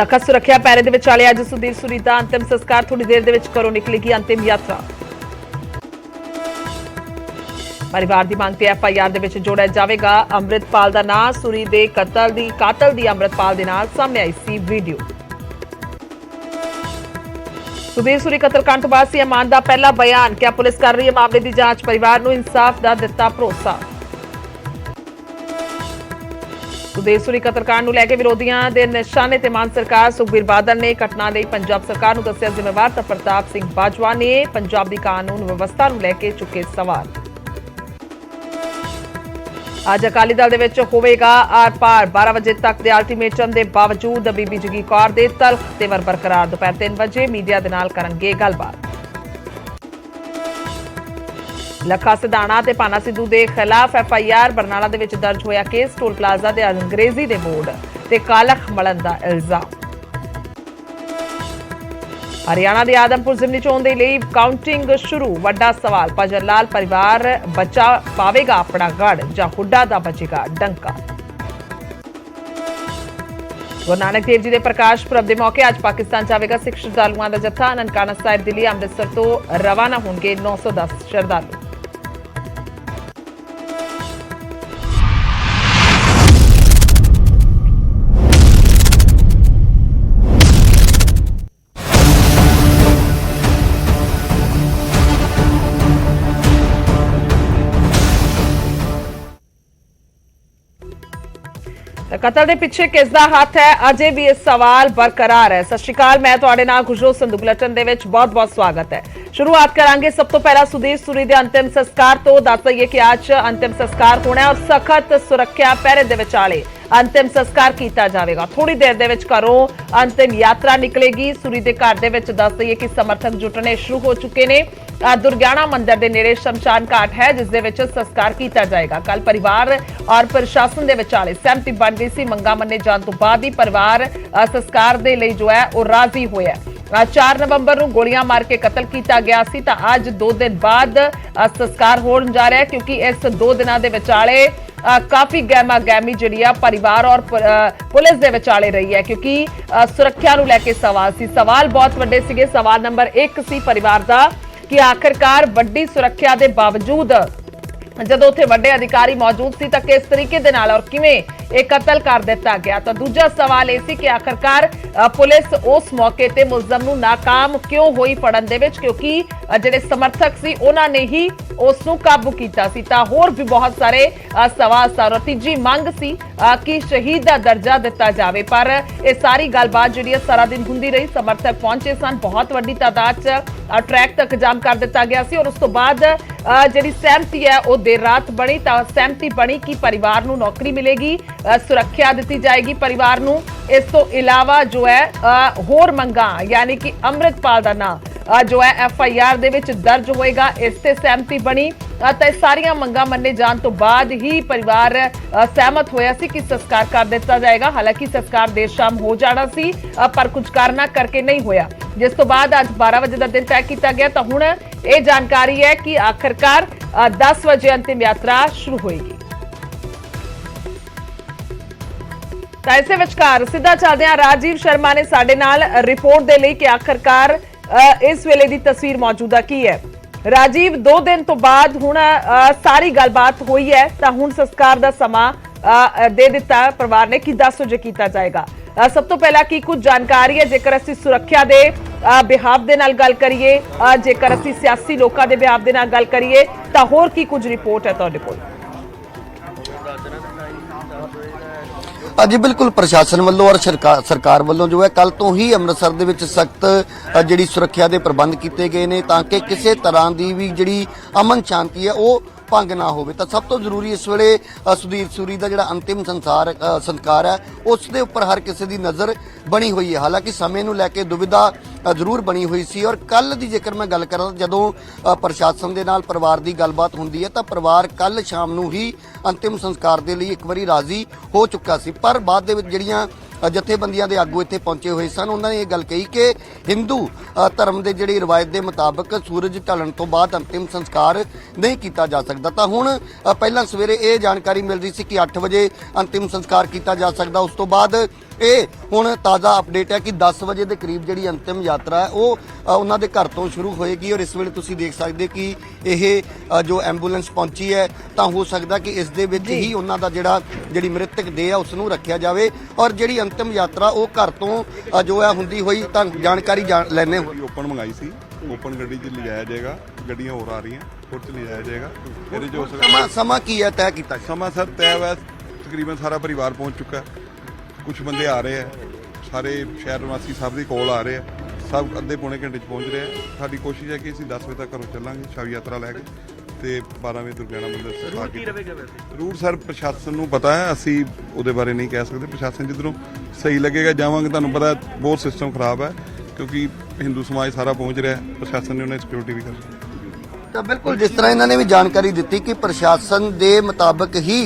सख्त सुरक्षा पैरे दे विचाले अज सुधीर सूरी दा अंतिम संस्कार थोड़ी देर दे विच घरों निकलेगी अंतिम यात्रा। परिवार की मांग ते FIR दे विच जोड़िया जाएगा अमृतपाल का नाम। सूरी दे कातल दी अमृतपाल दे नाल सामने आई सी वीडियो। सुधीर सूरी कतलकांड तो बाद सीएम मान का पहला बयान। क्या पुलिस कर रही है मामले की जांच। परिवार को इंसाफ का दिता भरोसा। सुधीर सूरी कतलकांड को लैके विरोधियों के निशाने ते मान सरकार। सुखबीर बादल ने घटना लई पंजाब सरकार को दस्सिया जिम्मेवार तो प्रताप सिंह बाजवा ने पंजाब की कानून व्यवस्था को लैके चुके सवाल। अज अकाली दल दे विच होवेगा आर पार। 12 बजे तक के अल्टीमेटम के बावजूद बीबी जगी कौर के तल्ख तेवर बरकरार। दोपहर 3 बजे मीडिया के नाल करनगे गलबात। लखा सिधाना ते पाना सिद्धू के खिलाफ FIR। बरनाला दे विच दर्ज होया केस। टोल प्लाजा के अंग्रेजी के बोर्ड ते कालख मलन का इल्जाम। हरियाणा के आदमपुर जिमनी चोन के लिए काउंटिंग शुरू। वड्डा सवाल भजन लाल परिवार बचा पावेगा अपना गढ़ जां हुड्डा दा बचेगा डंका। गुरु नानक देव जी के प्रकाश पुरब के मौके अज पाकिस्तान जाएगा सिख श्रद्धालुओं का जत्था। ननकाना साहिब दिल्ली अमृतसर तो रवाना होंगे 910 श्रद्धालु। कतल के पिछे किसका हाथ है अजे भी इस सवाल बरकरार है। सत श्री अकाल, मैं तुहाडे नाल खुशरो संधू बुलेटिन दे विच बहुत बहुत स्वागत है। शुरुआत करांगे सब तो पहला सुधीर सूरी के अंतिम संस्कार तो। दस दईए कि अज अंतिम संस्कार होना है और सख्त सुरक्षा पैरे दे विचाले अंतिम संस्कार किया जाएगा। थोड़ी देर दे विच घरों अंतिम यात्रा निकलेगी। सूरी के घर दे विच दस दईए कि समर्थक जुटने शुरू हो चुके ने। दुर्गियाना मंदिर के नेड़े शमशान घाट है जिस दे विच संस्कार किया जाएगा। कल परिवार और प्रशासन के विचाले सहमति बन गई सी। मंगा मन्ने जाने तो बाद ही परिवार संस्कार के लिए जो है वह राजी होया। 4 नवंबर को गोलियां मार के कतल किया गया सी तो अज 2 दिन बाद संस्कार होने जा रहा है क्योंकि इस 2 दिनों के विचाले काफी गहमा गहमी जी परिवार और पुलिस के विचाले रही है क्योंकि सुरक्षा को लैके सवाल सी। सवाल बहुत वड्डे सीगे। सवाल नंबर 1 सी परिवार का कि आखिरकार वड्डी सुरक्षा के बावजूद जदों उत्थे वड्डे अधिकारी मौजूद सी तां किस तरीके दे नाल और किवें एक कतल कर दिता गया। तो दूजा सवाल यह सी कि आखिरकार पुलिस उस मौके ते मुलजम नूं नाकाम क्यों हुई फड़न दे विच क्योंकि जिहड़े समर्थक सी उन्हां ने ही उस नूं काबू कीता सी। तां होर भी बहुत सारे सवाल सन। तीजी मंग सी कि शहीद का दर्जा दिता जाए पर यह सारी गलबात जिहड़ी सारा दिन हुंदी रही। समर्थक पहुंचे सन, बहुत वड्डी तादाद च ट्रैक तक जाम कर दिता गया सी और उस तो बाद जिहड़ी सहमति है वह देर रात बनी। तां सहमति बनी कि परिवार नूं नौकरी मिलेगी, सुरक्षा दी जाएगी परिवार नूं। इस तो इलावा जो है होर मंगा यानी कि अमृतपाल का नाम जो है FIR दे विच दर्ज होएगा। इस ते सहमति बनी तो सारियां मंगा मन्ने जान तो बाद ही परिवार सहमत होया सी कि संस्कार कर दिता जाएगा। हालांकि संस्कार देर शाम हो जाना सी पर कुछ कारणा करके नहीं होया जिस तो बाद अज 12 बजे का दिन तय किया गया। तो हुण ये जानकारी है कि आखिरकार 10 बजे अंतिम यात्रा शुरू होएगी। तो इसे विचकार सीधा चलदे हां राजीव शर्मा ने साडे नाल रिपोर्ट दे लई कि आखिरकार इस वेले दी तस्वीर मौजूदा की है। राजीव 2 दिन तो बाद हुण सारी गलबात हुई है तो हुण संस्कार दा समा दे दिता परिवार ने कि 10 बजे किया जाएगा। सब तो पहला की कुछ जानकारी है जेकर असीं सुरक्षा दे बिहाव दे नाल गल करिए, जेकर असीं सियासी लोकां दे बिहाव दे नाल गल करिए तां होर की कुछ रिपोर्ट है तुहाडे कोल? जी बिल्कुल, प्रशासन वालों और सरकार वालों जो है कल तो ही अमृतसर दे विच सख्त जिहड़ी सुरक्षा के प्रबंध किए गए हैं ताकि किसी तरह की भी जिहड़ी अमन शांति है वो भंग ना हो। तो सब तो जरूरी इस वेले सुधीर सूरी का जिहड़ा अंतिम संस्कार है उस दे उपर हर किसी की नज़र बनी हुई है। हालांकि समय नूं लैके दुविधा जरूर बनी हुई सी और कल की जेकर मैं गल करा जदों प्रशासन के नाल परिवार की गलबात होंदी है तो परिवार कल शाम नूं ही अंतिम संस्कार के लिए एक बारी राजी हो चुका सी। पर बाद दे विच जिहड़ियां जथेबंदियां दे आगू इत्थे पहुंचे हुए सन उन्होंने ये गल कही कि हिंदू धर्म के जिहड़ी रिवायत के मुताबिक सूरज ढलण तो बाद अंतिम संस्कार नहीं किया जा सकता। तो हुण पहला सवेरे ये जानकारी मिल रही सी कि 8 बजे अंतिम संस्कार किया जा सकता। उस तो बाद ਇਹ ਹੁਣ ਤਾਜ਼ਾ ਅਪਡੇਟ ਹੈ ਕਿ 10 ਵਜੇ ਦੇ ਕਰੀਬ ਜਿਹੜੀ ਅੰਤਿਮ ਯਾਤਰਾ ਹੈ ਉਹ ਉਹਨਾਂ ਦੇ ਘਰ ਤੋਂ ਸ਼ੁਰੂ ਹੋਏਗੀ ਔਰ ਇਸ ਵੇਲੇ ਤੁਸੀਂ ਦੇਖ ਸਕਦੇ ਕਿ ਇਹ ਜੋ ਐਂਬੂਲੈਂਸ ਪਹੁੰਚੀ ਹੈ ਤਾਂ ਹੋ ਸਕਦਾ ਕਿ ਇਸ ਦੇ ਵਿੱਚ ਹੀ ਉਹਨਾਂ ਦਾ ਜਿਹੜੀ ਮ੍ਰਿਤਕ ਦੇਹ ਹੈ ਉਸ ਨੂੰ ਰੱਖਿਆ ਜਾਵੇ ਔਰ ਜਿਹੜੀ ਅੰਤਿਮ ਯਾਤਰਾ ਉਹ ਘਰ ਤੋਂ ਜੋ ਹੈ ਹੁੰਦੀ ਹੋਈ ਤਾਂ ਜਾਣਕਾਰੀ ਲੈਣੇ ਓਪਨ ਮੰਗਾਈ ਸੀ ਓਪਨ ਗੱਡੀ 'ਚ ਲਿਜਾਇਆ ਜਾਏਗਾ ਗੱਡੀਆਂ ਹੋਰ ਆ ਰਹੀਆਂ ਹੋਰ 'ਚ ਲਿਜਾਇਆ ਜਾਏਗਾ ਇਹਦੇ 'ਚ ਹੋ ਸਕਦਾ ਸਮਾਂ ਕੀ ਹੈ ਤੈਅ ਕੀਤਾ ਸਮਾਂ ਸਰ ਤੈਅ ਹੈ ਤਕਰੀਬਨ ਸਾਰਾ ਪਰਿਵਾਰ ਪਹੁੰਚ ਚੁੱਕਾ ਕੁਝ ਬੰਦੇ ਆ ਰਹੇ ਆ ਸਾਰੇ ਸ਼ਹਿਰ ਨਿਵਾਸੀ ਸਭ ਦੀ ਕੋਲ ਆ ਰਹੇ ਆ ਸਭ ਅੱਧੇ ਪੌਣੇ ਘੰਟੇ 'ਚ ਪਹੁੰਚ ਰਹੇ ਆ ਸਾਡੀ ਕੋਸ਼ਿਸ਼ ਹੈ ਕਿ ਅਸੀਂ 10 ਵਜੇ ਤੱਕ ਘਰੋਂ ਚੱਲਾਂਗੇ ਸ਼ਵ ਯਾਤਰਾ ਲੈ ਕੇ ਤੇ 12 ਵਜੇ ਦੁਰਗਿਆਣਾ ਮੰਦਿਰ ਰੂਟ ਸਰ ਪ੍ਰਸ਼ਾਸਨ ਨੂੰ ਪਤਾ ਹੈ ਅਸੀਂ ਉਹਦੇ ਬਾਰੇ ਨਹੀਂ ਕਹਿ ਸਕਦੇ ਪ੍ਰਸ਼ਾਸਨ ਜਿੱਧਰੋਂ ਸਹੀ ਲੱਗੇਗਾ ਜਾਵਾਂਗੇ ਤੁਹਾਨੂੰ ਪਤਾ ਬਹੁਤ ਸਿਸਟਮ ਖਰਾਬ ਹੈ ਕਿਉਂਕਿ ਹਿੰਦੂ ਸਮਾਜ ਸਾਰਾ ਪਹੁੰਚ ਰਿਹਾ ਪ੍ਰਸ਼ਾਸਨ ਨੇ ਉਹਨਾਂ ਦੀ ਸਿਕਿਉਰਿਟੀ ਵੀ ਕਰਨੀ ਤਾਂ ਬਿਲਕੁਲ ਜਿਸ ਤਰ੍ਹਾਂ ਇਹਨਾਂ ਨੇ ਵੀ ਜਾਣਕਾਰੀ ਦਿੱਤੀ ਕਿ ਪ੍ਰਸ਼ਾਸਨ ਦੇ ਮੁਤਾਬਕ ਹੀ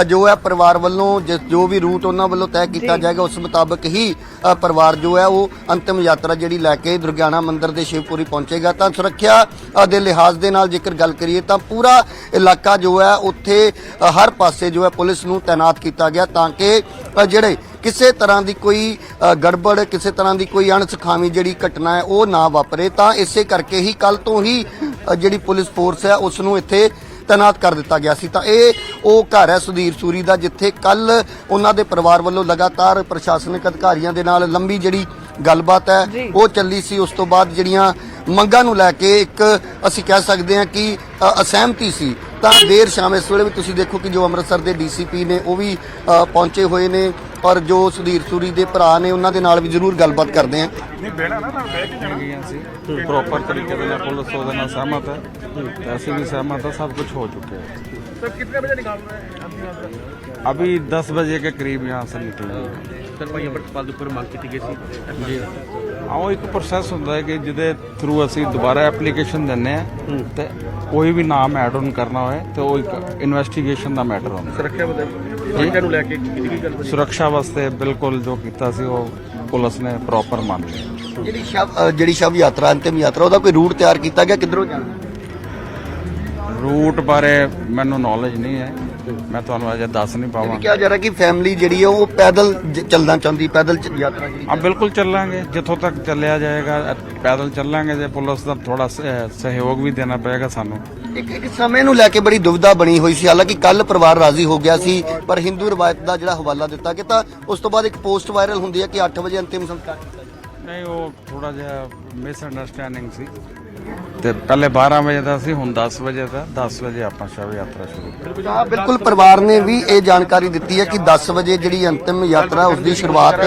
ਜੋ ਹੈ ਪਰਿਵਾਰ ਵੱਲੋਂ ਜੋ ਵੀ ਰੂਟ ਉਹਨਾਂ ਵੱਲੋਂ ਤੈਅ ਕੀਤਾ ਜਾਏਗਾ ਉਸ ਮੁਤਾਬਕ ਹੀ ਪਰਿਵਾਰ ਜੋ ਹੈ ਉਹ ਅੰਤਿਮ ਯਾਤਰਾ ਜਿਹੜੀ ਲੈ ਕੇ ਦੁਰਗਿਆਣਾ ਮੰਦਿਰ ਦੇ ਸ਼ਿਵਪੁਰੀ ਪਹੁੰਚੇਗਾ ਤਾਂ ਸੁਰੱਖਿਆ ਦੇ ਲਿਹਾਜ਼ ਦੇ ਨਾਲ ਜੇਕਰ ਗੱਲ ਕਰੀਏ ਤਾਂ ਪੂਰਾ ਇਲਾਕਾ ਜੋ ਹੈ ਉੱਥੇ ਹਰ ਪਾਸੇ ਜੋ ਹੈ ਪੁਲਿਸ ਨੂੰ ਤਾਇਨਾਤ ਕੀਤਾ ਗਿਆ ਤਾਂ ਕਿ ਜਿਹੜੇ ਕਿਸੇ ਤਰ੍ਹਾਂ ਦੀ ਕੋਈ ਗੜਬੜ ਕਿਸੇ ਤਰ੍ਹਾਂ ਦੀ ਕੋਈ ਅਣਸੁਖਾਵੀ ਜਿਹੜੀ ਘਟਨਾ ਹੈ ਉਹ ਨਾ ਵਾਪਰੇ ਤਾਂ ਇਸੇ ਕਰਕੇ ਹੀ ਕੱਲ ਤੋਂ ਹੀ ਜਿਹੜੀ ਪੁਲਿਸ ਫੋਰਸ ਹੈ ਉਸ ਨੂੰ ਇੱਥੇ ਤਾਇਨਾਤ ਕਰ ਦਿੱਤਾ ਗਿਆ ਸੀ ਤਾਂ ਇਹ ਉਹ ਘਰ ਹੈ ਸੁਧੀਰ ਸੂਰੀ ਦਾ ਜਿੱਥੇ ਕੱਲ ਉਹਨਾਂ ਦੇ ਪਰਿਵਾਰ ਵੱਲੋਂ ਲਗਾਤਾਰ ਪ੍ਰਸ਼ਾਸਨਿਕ ਅਧਿਕਾਰੀਆਂ ਦੇ ਨਾਲ ਲੰਬੀ ਜਿਹੜੀ ਗੱਲਬਾਤ ਹੈ ਉਹ ਚੱਲੀ ਸੀ ਉਸ ਤੋਂ ਬਾਅਦ ਜਿਹੜੀਆਂ ਮੰਗਾਂ ਨੂੰ ਲੈ ਕੇ ਇੱਕ ਅਸੀਂ ਕਹਿ ਸਕਦੇ ਹਾਂ ਕਿ ਅਸਹਿਮਤੀ ਸੀ ਤਾਂ ਦੇਰ ਸ਼ਾਮ ਇਸ ਵੇਲੇ ਵੀ ਤੁਸੀਂ ਦੇਖੋ ਕਿ ਜੋ ਅੰਮ੍ਰਿਤਸਰ ਦੇ ਡੀਸੀਪੀ ਨੇ ਉਹ ਵੀ ਪਹੁੰਚੇ ਹੋਏ ਨੇ ਔਰ ਜੋ ਸੁਧੀਰ ਸੂਰੀ ਦੇ ਭਰਾ ਨੇ ਉਹਨਾਂ ਦੇ ਨਾਲ ਵੀ ਜ਼ਰੂਰ ਗੱਲਬਾਤ ਕਰਦੇ ਹਾਂ ਨਹੀਂ ਬਹਿਣਾ ਨਾ ਬਹਿ ਕੇ ਜਾਣਗੀਆਂ ਸੀ ਪ੍ਰੋਪਰ ਤਰੀਕੇ ਦੇ ਨਾਲ ਪੁਲਿਸ ਉਹਦੇ ਨਾਲ ਸਹਿਮਤ ਹੈ ਤੇ ਅਸੀਂ ਵੀ सहमत है सब कुछ हो चुके हैं सर कितने बजे निकाल रहे हैं अंतिम यात्रा अभी 10 बजे के करीब यहाँ से निकलेंगे सर भाई अमृतपाल ਦੇ ਉੱਪਰ ਮੰਗ ਕੀਤੀ ਗਈ ਸੀ जी ਆਓ ਇੱਕ ਪ੍ਰੋਸੈਸ ਹੁੰਦਾ ਹੈ ਕਿ ਜਿਹਦੇ ਥਰੂ ਅਸੀਂ ਦੁਬਾਰਾ ਐਪਲੀਕੇਸ਼ਨ ਦਿੰਨੇ ਆ ਤੇ ਕੋਈ ਵੀ ਨਾਮ ਐਡ ਆਨ ਕਰਨਾ ਹੋਏ ਤੇ ਉਹ ਇੱਕ ਇਨਵੈਸਟੀਗੇਸ਼ਨ ਦਾ ਮੈਟਰ ਹੁੰਦਾ ਸੁਰੱਖਿਆ ਬਦਲ ਨੂੰ ਲੈ ਕੇ ਕਿਹਦੀ ਕੀ ਗੱਲ ਸੁਰੱਖਿਆ ਵਾਸਤੇ ਬਿਲਕੁਲ ਜੋ ਕੀਤਾ ਸੀ ਉਹ ਪੁਲਿਸ ਨੇ ਪ੍ਰੋਪਰ ਮੰਨ ਲਿਆ ਜਿਹੜੀ ਸ਼ਵ ਯਾਤਰਾ ਅੰਤਿਮ ਯਾਤਰਾ ਉਹਦਾ ਕੋਈ ਰੂਟ ਤਿਆਰ ਕੀਤਾ ਗਿਆ ਕਿੱਧਰੋਂ ਜਾਣਾ ਰੂਟ ਬਾਰੇ ਮੈਨੂੰ ਨੌਲੇਜ ਨਹੀਂ ਹੈ ਮੈਂ ਤੁਹਾਨੂੰ ਅਜੇ ਦੱਸ ਨਹੀਂ ਪਾਵਾਂ ਕਿਹਾ ਜਾ ਰਿਹਾ ਕਿ ਫੈਮਿਲੀ ਜਿਹੜੀ ਹੈ ਉਹ ਪੈਦਲ ਚੱਲਣਾ ਚਾਹੁੰਦੀ ਪੈਦਲ ਯਾਤਰਾ ਜਿਹੜੀ ਆ ਬਿਲਕੁਲ ਚੱਲਾਂਗੇ ਜਿੱਥੋਂ ਤੱਕ ਚੱਲਿਆ ਜਾਏਗਾ ਪੈਦਲ ਚੱਲਾਂਗੇ ਜੇ ਪੁਲਿਸ ਦਾ ਥੋੜਾ ਸਹਿਯੋਗ ਵੀ ਦੇਣਾ ਪਏਗਾ ਸਾਨੂੰ ਇੱਕ ਸਮੇਂ ਨੂੰ ਲੈ ਕੇ ਬੜੀ ਦੁਵਿਧਾ ਬਣੀ ਹੋਈ ਸੀ ਹਾਲਾਂਕਿ ਕੱਲ ਪਰਿਵਾਰ ਰਾਜ਼ੀ ਹੋ ਗਿਆ ਸੀ ਪਰ ਹਿੰਦੂ ਰਵਾਇਤ ਦਾ ਜਿਹੜਾ ਹਵਾਲਾ ਦਿੱਤਾ ਗਿਆ ਤਾਂ ਉਸ ਤੋਂ ਬਾਅਦ ਇੱਕ ਪੋਸਟ ਵਾਇਰਲ ਹੁੰਦੀ ਹੈ ਕਿ 8 ਵਜੇ ਅੰਤਿਮ ਸੰਸਕਾਰ ਨਹੀਂ ਉਹ ਥੋੜਾ ਜਿਹਾ ਮਿਸ ਅੰਡਰਸਟੈਂਡਿੰਗ ਸੀ ਤੇ ਪਹਿਲੇ 12 ਵਜੇ ਦਾ ਸੀ ਹੁਣ 10 ਵਜੇ ਦਾ 10 ਵਜੇ ਆਪਾਂ ਸ਼ਵ ਯਾਤਰਾ ਸ਼ੁਰੂ ਹਾਂ ਬਿਲਕੁਲ ਪਰਿਵਾਰ ਨੇ ਵੀ ਇਹ ਜਾਣਕਾਰੀ ਦਿੱਤੀ ਹੈ ਕਿ 10 ਵਜੇ ਜਿਹੜੀ ਅੰਤਿਮ ਯਾਤਰਾ ਉਸ ਦੀ ਸ਼ੁਰੂਆਤ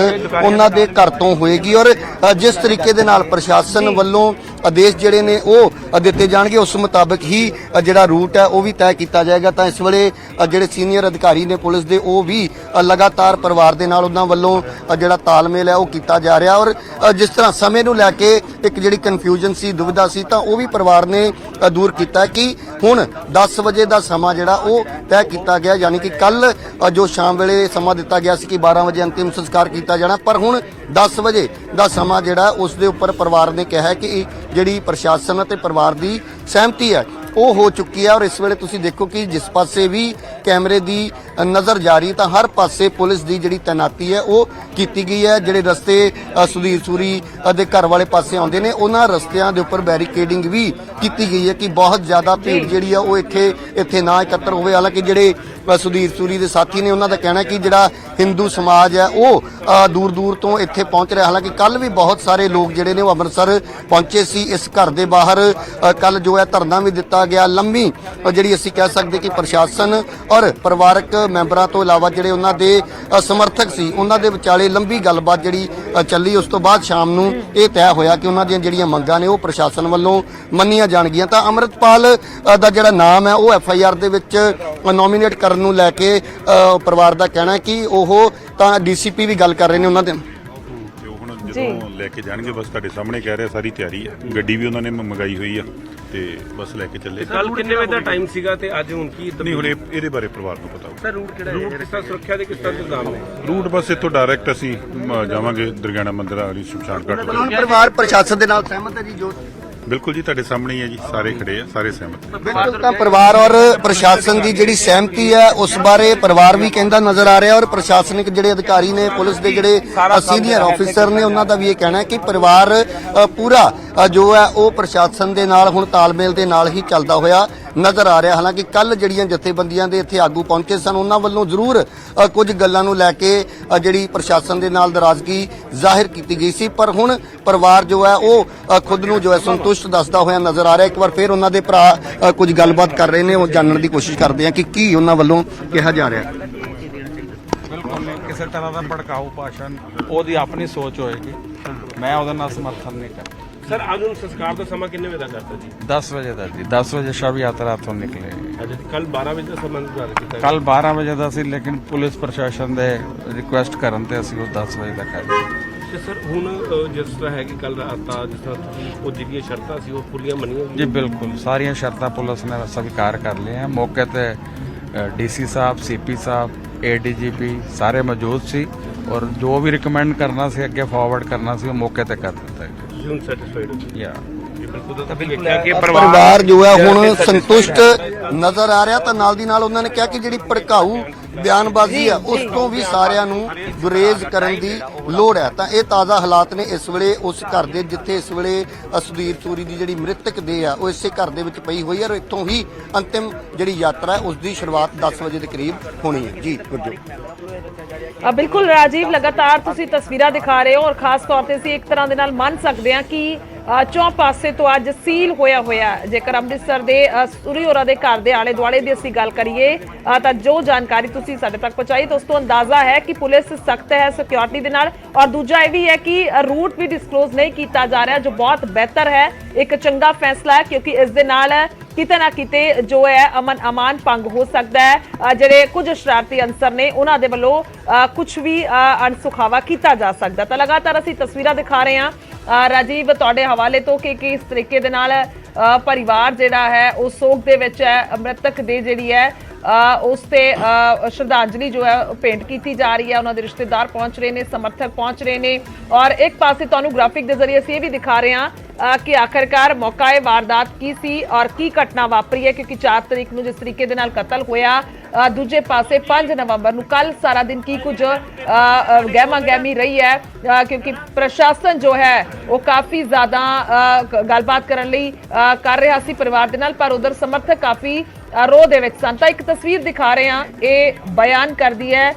ਉਹਨਾਂ ਦੇ ਘਰ ਤੋਂ ਹੋਏਗੀ ਔਰ ਜਿਸ ਤਰੀਕੇ ਦੇ ਨਾਲ ਪ੍ਰਸ਼ਾਸਨ ਵੱਲੋਂ ਆਦੇਸ਼ ਜਿਹੜੇ ਨੇ ਉਹ ਦਿੱਤੇ ਜਾਣਗੇ ਉਸ ਮੁਤਾਬਕ ਹੀ ਜਿਹੜਾ ਰੂਟ ਹੈ ਉਹ ਵੀ ਤੈਅ ਕੀਤਾ ਜਾਏਗਾ ਤਾਂ ਇਸ ਵੇਲੇ ਜਿਹੜੇ ਸੀਨੀਅਰ ਅਧਿਕਾਰੀ ਨੇ ਪੁਲਿਸ ਦੇ ਉਹ ਵੀ ਲਗਾਤਾਰ ਪਰਿਵਾਰ ਦੇ ਨਾਲ ਉਹਨਾਂ ਵੱਲੋਂ ਜਿਹੜਾ ਤਾਲਮੇਲ ਹੈ ਉਹ ਕੀਤਾ ਜਾ ਰਿਹਾ ਔਰ ਜਿਸ ਤਰ੍ਹਾਂ ਸਮੇਂ ਨੂੰ ਲੈ ਕੇ ਇੱਕ ਜਿਹੜੀ ਕਨਫਿਊਜ਼ਨ ਸੀ ਦੁਵਿਧਾ ਸੀ ਤਾਂ ਉਹ ਵੀ ਪਰਿਵਾਰ ਨੇ ਦੂਰ ਕੀਤਾ ਕਿ ਹੁਣ 10 ਵਜੇ ਦਾ ਸਮਾਂ ਜਿਹੜਾ ਉਹ ਤੈਅ ਕੀਤਾ ਗਿਆ ਯਾਨੀ ਕਿ ਕੱਲ ਜੋ ਸ਼ਾਮ ਵੇਲੇ ਸਮਾਂ ਦਿੱਤਾ ਗਿਆ ਸੀ ਕਿ 12 ਵਜੇ ਅੰਤਿਮ ਸੰਸਕਾਰ ਕੀਤਾ ਜਾਣਾ ਪਰ ਹੁਣ 10 ਵਜੇ ਦਾ ਸਮਾਂ ਜਿਹੜਾ ਉਸ ਦੇ ਉੱਪਰ ਪਰਿਵਾਰ ਨੇ ਕਿਹਾ ਹੈ ਕਿ ਜਿਹੜੀ ਪ੍ਰਸ਼ਾਸਨ ਅਤੇ ਪਰਿਵਾਰ ਦੀ ਸਹਿਮਤੀ ਹੈ ਉਹ ਹੋ ਚੁੱਕੀ ਹੈ ਔਰ ਇਸ ਵੇਲੇ ਤੁਸੀਂ ਦੇਖੋ ਕਿ ਜਿਸ ਪਾਸੇ ਵੀ ਕੈਮਰੇ ਦੀ ਨਜ਼ਰ ਜਾਰੀ ਤਾਂ ਹਰ ਪਾਸੇ ਪੁਲਿਸ ਦੀ ਜਿਹੜੀ ਤੈਨਾਤੀ ਹੈ ਉਹ ਕੀਤੀ ਗਈ ਹੈ ਜਿਹੜੇ ਰਸਤੇ ਸੁਧੀਰ ਸੂਰੀ ਦੇ ਘਰ ਵਾਲੇ ਪਾਸੇ ਆਉਂਦੇ ਨੇ ਉਹਨਾਂ ਰਸਤਿਆਂ ਦੇ ਉੱਪਰ ਬੈਰੀਕੇਡਿੰਗ ਵੀ ਕੀਤੀ ਗਈ ਹੈ ਕਿ ਬਹੁਤ ਜ਼ਿਆਦਾ ਭੀੜ ਜਿਹੜੀ ਆ ਉਹ ਇੱਥੇ ਨਾ ਇਕੱਤਰ ਹੋਵੇ ਹਾਲਾਂਕਿ ਜਿਹੜੇ ਸੁਧੀਰ ਸੂਰੀ ਦੇ ਸਾਥੀ ਨੇ ਉਹਨਾਂ ਦਾ ਕਹਿਣਾ ਕਿ ਜਿਹੜਾ ਹਿੰਦੂ ਸਮਾਜ ਹੈ ਉਹ ਦੂਰ ਦੂਰ ਤੋਂ ਇੱਥੇ ਪਹੁੰਚ ਰਿਹਾ ਹਾਲਾਂਕਿ ਕੱਲ ਵੀ ਬਹੁਤ ਸਾਰੇ ਲੋਕ ਜਿਹੜੇ ਨੇ ਉਹ ਅੰਮ੍ਰਿਤਸਰ ਪਹੁੰਚੇ ਸੀ ਇਸ ਘਰ ਦੇ ਬਾਹਰ ਕੱਲ ਜੋ ਹੈ ਧਰਨਾ ਵੀ ਦਿੱਤਾ ਗਿਆ ਲੰਮੀ ਜਿਹੜੀ ਅਸੀਂ ਕਹਿ ਸਕਦੇ ਕਿ ਪ੍ਰਸ਼ਾਸਨ ਔਰ ਪਰਿਵਾਰਕ ਮੈਂਬਰਾਂ ਤੋਂ ਇਲਾਵਾ ਜਿਹੜੇ ਉਹਨਾਂ ਦੇ ਸਮਰਥਕ ਸੀ ਉਹਨਾਂ ਦੇ ਵਿਚਾਲੇ ਲੰਬੀ ਗੱਲਬਾਤ ਜਿਹੜੀ ਚੱਲੀ ਉਸ ਤੋਂ ਬਾਅਦ ਸ਼ਾਮ ਨੂੰ ਇਹ ਤੈਅ ਹੋਇਆ ਕਿ ਉਹਨਾਂ ਦੀਆਂ ਜਿਹੜੀਆਂ ਮੰਗਾਂ ਨੇ ਉਹ ਪ੍ਰਸ਼ਾਸਨ ਵੱਲੋਂ ਮੰਨੀਆਂ ਜਾਣਗੀਆਂ ਤਾਂ ਅੰਮ੍ਰਿਤਪਾਲ ਦਾ ਜਿਹੜਾ ਨਾਮ ਹੈ ਉਹ FIR ਦੇ ਵਿੱਚ ਨੋਮੀਨੇਟ ਕਰਨ ਨੂੰ ਲੈ ਕੇ ਪਰਿਵਾਰ ਦਾ ਕਹਿਣਾ ਕਿ ਉਹ ਤਾਂ DCP ਵੀ ਗੱਲ ਕਰ ਰਹੇ ਨੇ ਉਹਨਾਂ ਦੇ ਜਦੋਂ ਲੈ ਕੇ ਜਾਣਗੇ ਬਸ ਤੁਹਾਡੇ ਸਾਹਮਣੇ ਕਹਿ ਰਿਹਾ ਸਾਰੀ ਤਿਆਰੀ ਹੈ ਗੱਡੀ ਵੀ ਉਹਨਾਂ ਨੇ ਮੰਗਾਈ ਹੋਈ ਆ ਤੇ ਬਸ ਲੈ ਕੇ ਚੱਲੇ ਕੱਲ ਕਿੰਨੇ ਵਜੇ ਦਾ ਟਾਈਮ ਸੀਗਾ ਤੇ ਅੱਜ ਹੁਣ ਕੀ ਨਹੀਂ ਹੁਣ ਇਹਦੇ ਬਾਰੇ ਪਰਿਵਾਰ ਨੂੰ ਪਤਾ ਹੋਊ ਸਰ ਰੂਟ ਕਿਹੜਾ ਹੈ ਕਿਸ ਤਰ੍ਹਾਂ ਸੁਰੱਖਿਆ ਦੇ ਕਿਸ ਤਰ੍ਹਾਂ ਇੰਤਜ਼ਾਮ ਨੇ ਰੂਟ ਬਸ ਇੱਥੋਂ ਡਾਇਰੈਕਟ ਅਸੀਂ ਜਾਵਾਂਗੇ ਦੁਰਗਿਆਣਾ ਮੰਦਿਰ ਵਾਲੀ ਸ਼ਮਸ਼ਾਨ ਘਾਟ ਪਰਿਵਾਰ ਪ੍ਰਸ਼ਾਸਨ ਦੇ ਨਾਲ ਸਹਿਮਤ ਹੈ ਜੀ ਜੋ ਬਿਲਕੁਲ ਜੀ, ਤੁਹਾਡੇ ਸਾਹਮਣੇ ਹੀ ਹੈ ਜੀ, ਸਾਰੇ ਖੜੇ ਆ, ਸਾਰੇ ਸਹਿਮਤ ਨੇ। ਬਿਲਕੁਲ, ਤਾਂ ਪਰਿਵਾਰ ਔਰ ਪ੍ਰਸ਼ਾਸਨ ਦੀ ਜਿਹੜੀ ਸਹਿਮਤੀ ਹੈ ਉਸ ਬਾਰੇ ਪਰਿਵਾਰ ਵੀ ਕਹਿੰਦਾ ਨਜ਼ਰ ਆ ਰਿਹਾ ਔਰ ਪ੍ਰਸ਼ਾਸਨਿਕ ਜਿਹੜੇ ਅਧਿਕਾਰੀ ਨੇ, ਪੁਲਿਸ ਦੇ ਜਿਹੜੇ ਸੀਨੀਅਰ ਆਫੀਸਰ ਨੇ, ਉਹਨਾਂ ਦਾ ਵੀ ਇਹ ਕਹਿਣਾ ਹੈ ਕਿ ਪਰਿਵਾਰ ਪੂਰਾ ਜੋ ਹੈ ਉਹ ਪ੍ਰਸ਼ਾਸਨ ਦੇ ਨਾਲ ਹੁਣ ਤਾਲਮੇਲ ਦੇ ਨਾਲ ਹੀ ਚੱਲਦਾ ਹੋਇਆ ਨਜ਼ਰ ਆ ਰਿਹਾ। ਹਾਲਾਂਕਿ ਕੱਲ ਜਿਹੜੀਆਂ ਜਥੇਬੰਦੀਆਂ ਦੇ ਇੱਥੇ ਆਗੂ ਪਹੁੰਚੇ ਸਨ, ਉਹਨਾਂ ਵੱਲੋਂ ਜ਼ਰੂਰ ਕੁਝ ਗੱਲਾਂ ਨੂੰ ਲੈ ਕੇ ਜਿਹੜੀ ਪ੍ਰਸ਼ਾਸਨ ਦੇ ਨਾਲ ਨਾਰਾਜ਼ਗੀ ਜ਼ਾਹਿਰ ਕੀਤੀ ਗਈ ਸੀ, ਪਰ ਹੁਣ ਪਰਿਵਾਰ ਜੋ ਹੈ ਉਹ ਖੁਦ ਨੂੰ ਜੋ ਹੈ ਸੰਤੁਸ਼ਟ ਦੱਸਦਾ ਹੋਇਆ ਨਜ਼ਰ ਆ ਰਿਹਾ। ਇੱਕ ਵਾਰ ਫਿਰ ਉਹਨਾਂ ਦੇ ਭਰਾ ਕੁਝ ਗੱਲਬਾਤ ਕਰ ਰਹੇ ਨੇ, ਉਹ ਜਾਣਨ ਦੀ ਕੋਸ਼ਿਸ਼ ਕਰਦੇ ਆ ਕਿ ਕੀ ਉਹਨਾਂ ਵੱਲੋਂ ਕਿਹਾ ਜਾ ਰਿਹਾ। ਬਿਲਕੁਲ ਨਹੀਂ, ਕਿਸੇ ਤਰ੍ਹਾਂ ਦਾ ਭੜਕਾਊ ਭਾਸ਼ਣ, ਉਹਦੀ ਆਪਣੀ ਸੋਚ ਹੋਏਗੀ, ਮੈਂ ਉਹਦੇ ਨਾਲ ਸਮਰਥਨ ਨਹੀਂ ਕਰਦਾ। ਸਰ ਅੱਜ ਹੁਣ ਸੰਸਕਾਰ ਦਾ ਸਮਾਂ ਕਿੰਨੇ ਵਜੇ ਦਾ ਕਰਤਾ ਜੀ? 10 ਵਜੇ ਦਾ ਜੀ, 10 ਵਜੇ ਸ਼ਵ ਯਾਤਰਾ ਤੋਂ ਨਿਕਲੇ। ਅੱਜ ਕੱਲ 12 ਵਜੇ ਦਾ ਸਮਾਂ ਨਿਰਧਾਰਿਤ ਕੀਤਾ ਕੱਲ 12 ਵਜੇ ਦਾ ਸੀ, ਲੇਕਿਨ ਪੁਲਿਸ ਪ੍ਰਸ਼ਾਸਨ ਦੇ ਰਿਕੁਐਸਟ ਕਰਨ ਤੇ ਅਸੀਂ ਉਹ 10 ਵਜੇ ਦਾ ਕਰ ਦਿੱਤਾ। ਤੇ ਸਰ ਹੁਣ ਜਿਸ ਤਰ੍ਹਾਂ ਹੈ ਕਿ ਕੱਲ ਰਾਤ ਦਾ ਜਿਸ ਤਰ੍ਹਾਂ ਤੁਸੀਂ ਉਹ ਜਿਹੜੀਆਂ ਸ਼ਰਤਾਂ ਸੀ ਉਹ ਪੂਰੀਆਂ ਮੰਨੀਆਂ ਜੀ ਬਿਲਕੁਲ, ਸਾਰੀਆਂ ਸ਼ਰਤਾਂ ਪੁਲਿਸ ਨੇ ਸਵੀਕਾਰ ਕਰ ਲਈਆਂ। ਮੌਕੇ ਤੇ ਡੀਸੀ ਸਾਹਿਬ, ਸੀਪੀ ਸਾਹਿਬ, ਏਡੀਜੀਪੀ ਸਾਰੇ ਮੌਜੂਦ ਸੀ ਔਰ ਜੋ ਵੀ ਰਿਕਮੈਂਡ ਕਰਨਾ ਸੀ, ਅੱਗੇ ਫਾਰਵਰਡ ਕਰਨਾ ਸੀ, ਉਹ ਮੌਕੇ ਤੇ ਕਰ ਦਿੱਤਾ ਗਿਆ। ਹੁਣ ਸੈਟੀਸਫਾਈਡ ਹੋ ਯਾ ਬਿਲਕੁਲ ਤਾਂ ਵੇਖਿਆ ਕਿ ਪਰਿਵਾਰ ਜੋ ਹੈ ਹੁਣ ਸੰਤੁਸ਼ਟ ਨਜ਼ਰ ਆ ਰਿਹਾ। ਤਾਂ ਨਾਲ ਦੀ ਨਾਲ ਉਹਨਾਂ ਨੇ ਕਿਹਾ ਕਿ ਜਿਹੜੀ ਭੜਕਾਊ ਬਿਆਨਬਾਜ਼ੀ ਹੈ ਉਸ ਤੋਂ ਵੀ ਸਾਰਿਆਂ ਨੂੰ ਗੁਰੇਜ਼ ਕਰਨ ਦੀ ਲੋੜ ਹੈ। ਤਾਂ ਇਹ ਤਾਜ਼ਾ ਹਾਲਾਤ ਨੇ ਇਸ ਵੇਲੇ ਉਸ ਘਰ ਦੇ, ਜਿੱਥੇ ਇਸ ਵੇਲੇ ਸੁਧੀਰ ਸੂਰੀ ਦੀ ਜਿਹੜੀ ਮ੍ਰਿਤਕ ਦੇਹ ਆ ਉਹ ਇਸੇ ਘਰ ਦੇ ਵਿੱਚ ਪਈ ਹੋਈ ਹੈ ਔਰ ਇੱਥੋਂ ਹੀ ਅੰਤਿਮ ਜਿਹੜੀ ਯਾਤਰਾ ਹੈ ਉਸ ਦੀ ਸ਼ੁਰੂਆਤ 10 ਵਜੇ ਦੇ ਕਰੀਬ ਹੋਣੀ ਹੈ। ਜੀ ਗੁਰਜੋਤ। ਬਿਲਕੁਲ ਰਾਜੀਵ, ਲਗਾਤਾਰ ਤੁਸੀਂ ਤਸਵੀਰਾਂ ਦਿਖਾ ਰਹੇ ਹੋ ਔਰ ਖਾਸ ਤੌਰ ਤੇ ਅਸੀਂ ਇੱਕ ਤਰ੍ਹਾਂ ਦੇ ਨਾਲ ਮੰਨ ਸਕਦੇ ਹਾਂ ਕਿ ਚੌਂ ਪਾਸੇ ਤੋਂ ਅੱਜ ਸੀਲ ਹੋਇਆ। ਜੇਕਰ ਅੰਮ੍ਰਿਤਸਰ ਦੇ ਸੂਰੀ ਹੋਰਾਂ ਦੇ ਘਰ ਦੇ ਆਲੇ ਦੁਆਲੇ ਦੀ ਅਸੀਂ ਗੱਲ ਕਰੀਏ ਤਾਂ ਜੋ ਜਾਣਕਾਰੀ ਤੁਸੀਂ ਸਾਡੇ ਤੱਕ ਪਹੁੰਚਾਈ ਤਾਂ ਉਸ ਤੋਂ ਅੰਦਾਜ਼ਾ ਹੈ ਕਿ ਪੁਲਿਸ ਸਖਤ ਹੈ ਸਿਕਿਉਰਿਟੀ ਦੇ ਨਾਲ, ਔਰ ਦੂਜਾ ਇਹ ਵੀ ਹੈ ਕਿ ਰੂਟ ਵੀ ਡਿਸਕਲੋਜ਼ ਨਹੀਂ ਕੀਤਾ ਜਾ ਰਿਹਾ, ਜੋ ਬਹੁਤ ਬਿਹਤਰ ਹੈ, ਇੱਕ ਚੰਗਾ ਫੈਸਲਾ ਹੈ, ਕਿਉਂਕਿ ਇਸ ਦੇ ਨਾਲ ਕਿਤੇ ਨਾ ਕਿਤੇ ਜੋ ਹੈ ਅਮਨ ਅਮਾਨ ਭੰਗ ਹੋ ਸਕਦਾ ਹੈ। ਜਿਹੜੇ ਕੁਝ ਸ਼ਰਾਰਤੀ ਅਨਸਰ ਨੇ ਉਹਨਾਂ ਦੇ ਵੱਲੋਂ ਕੁਝ ਵੀ ਅਣਸੁਖਾਵਾ ਕੀਤਾ ਜਾ ਸਕਦਾ। ਤਾਂ ਲਗਾਤਾਰ ਅਸੀਂ ਤਸਵੀਰਾਂ ਦਿਖਾ ਰਹੇ ਹਾਂ ਰਾਜੀਵ ਤੁਹਾਡੇ ਹਵਾਲੇ ਤੋਂ ਕਿ ਕਿਸ ਤਰੀਕੇ ਦੇ ਨਾਲ ਪਰਿਵਾਰ ਜਿਹੜਾ ਹੈ ਉਹ ਸੋਗ ਦੇ ਵਿੱਚ ਹੈ। ਮ੍ਰਿਤਕ ਦੇ ਜਿਹੜੀ ਹੈ ਉਸ ਤੇ ਸ਼ਰਧਾਂਜਲੀ ਜੋ ਹੈ ਭੇਂਟ ਕੀਤੀ ਜਾ ਰਹੀ ਹੈ। ਉਹਨਾਂ ਦੇ ਰਿਸ਼ਤੇਦਾਰ ਪਹੁੰਚ ਰਹੇ ਨੇ, ਸਮਰਥਕ ਪਹੁੰਚ ਰਹੇ ਨੇ ਔਰ ਇੱਕ ਪਾਸੇ ਤੁਹਾਨੂੰ ਗ੍ਰਾਫਿਕ ਦੇ ਜ਼ਰੀਏ ਅਸੀਂ ਇਹ ਵੀ ਦਿਖਾ ਰਹੇ ਹਾਂ ਕਿ ਆਖਰਕਾਰ ਮੌਕਾਏ ਵਾਰਦਾਤ ਕੀ ਸੀ ਔਰ ਕੀ ਘਟਨਾ ਵਾਪਰੀ ਹੈ, ਕਿਉਂਕਿ 4 ਤਰੀਕ ਨੂੰ ਜਿਸ ਤਰੀਕੇ ਦੇ ਨਾਲ ਕਤਲ ਹੋਇਆ, ਦੂਜੇ ਪਾਸੇ 5 ਨਵੰਬਰ ਨੂੰ ਕੱਲ ਸਾਰਾ ਦਿਨ ਕੀ ਕੁਝ ਗਹਿਮਾ ਗਹਿਮੀ ਰਹੀ ਹੈ, ਕਿਉਂਕਿ ਪ੍ਰਸ਼ਾਸਨ ਜੋ ਹੈ ਉਹ ਕਾਫੀ ਜ਼ਿਆਦਾ ਗੱਲਬਾਤ ਕਰਨ ਲਈ ਕਰ ਰਿਹਾ ਸੀ ਪਰਿਵਾਰ ਦੇ ਨਾਲ, ਪਰ ਉਧਰ ਸਮਰਥਕ ਕਾਫੀ ਰੋਹ ਦੇ ਵਿੱਚ ਸਨ। ਤਾਂ ਇੱਕ ਤਸਵੀਰ ਦਿਖਾ ਰਹੇ ਹਾਂ, ਇਹ ਬਿਆਨ ਕਰਦੀ ਹੈ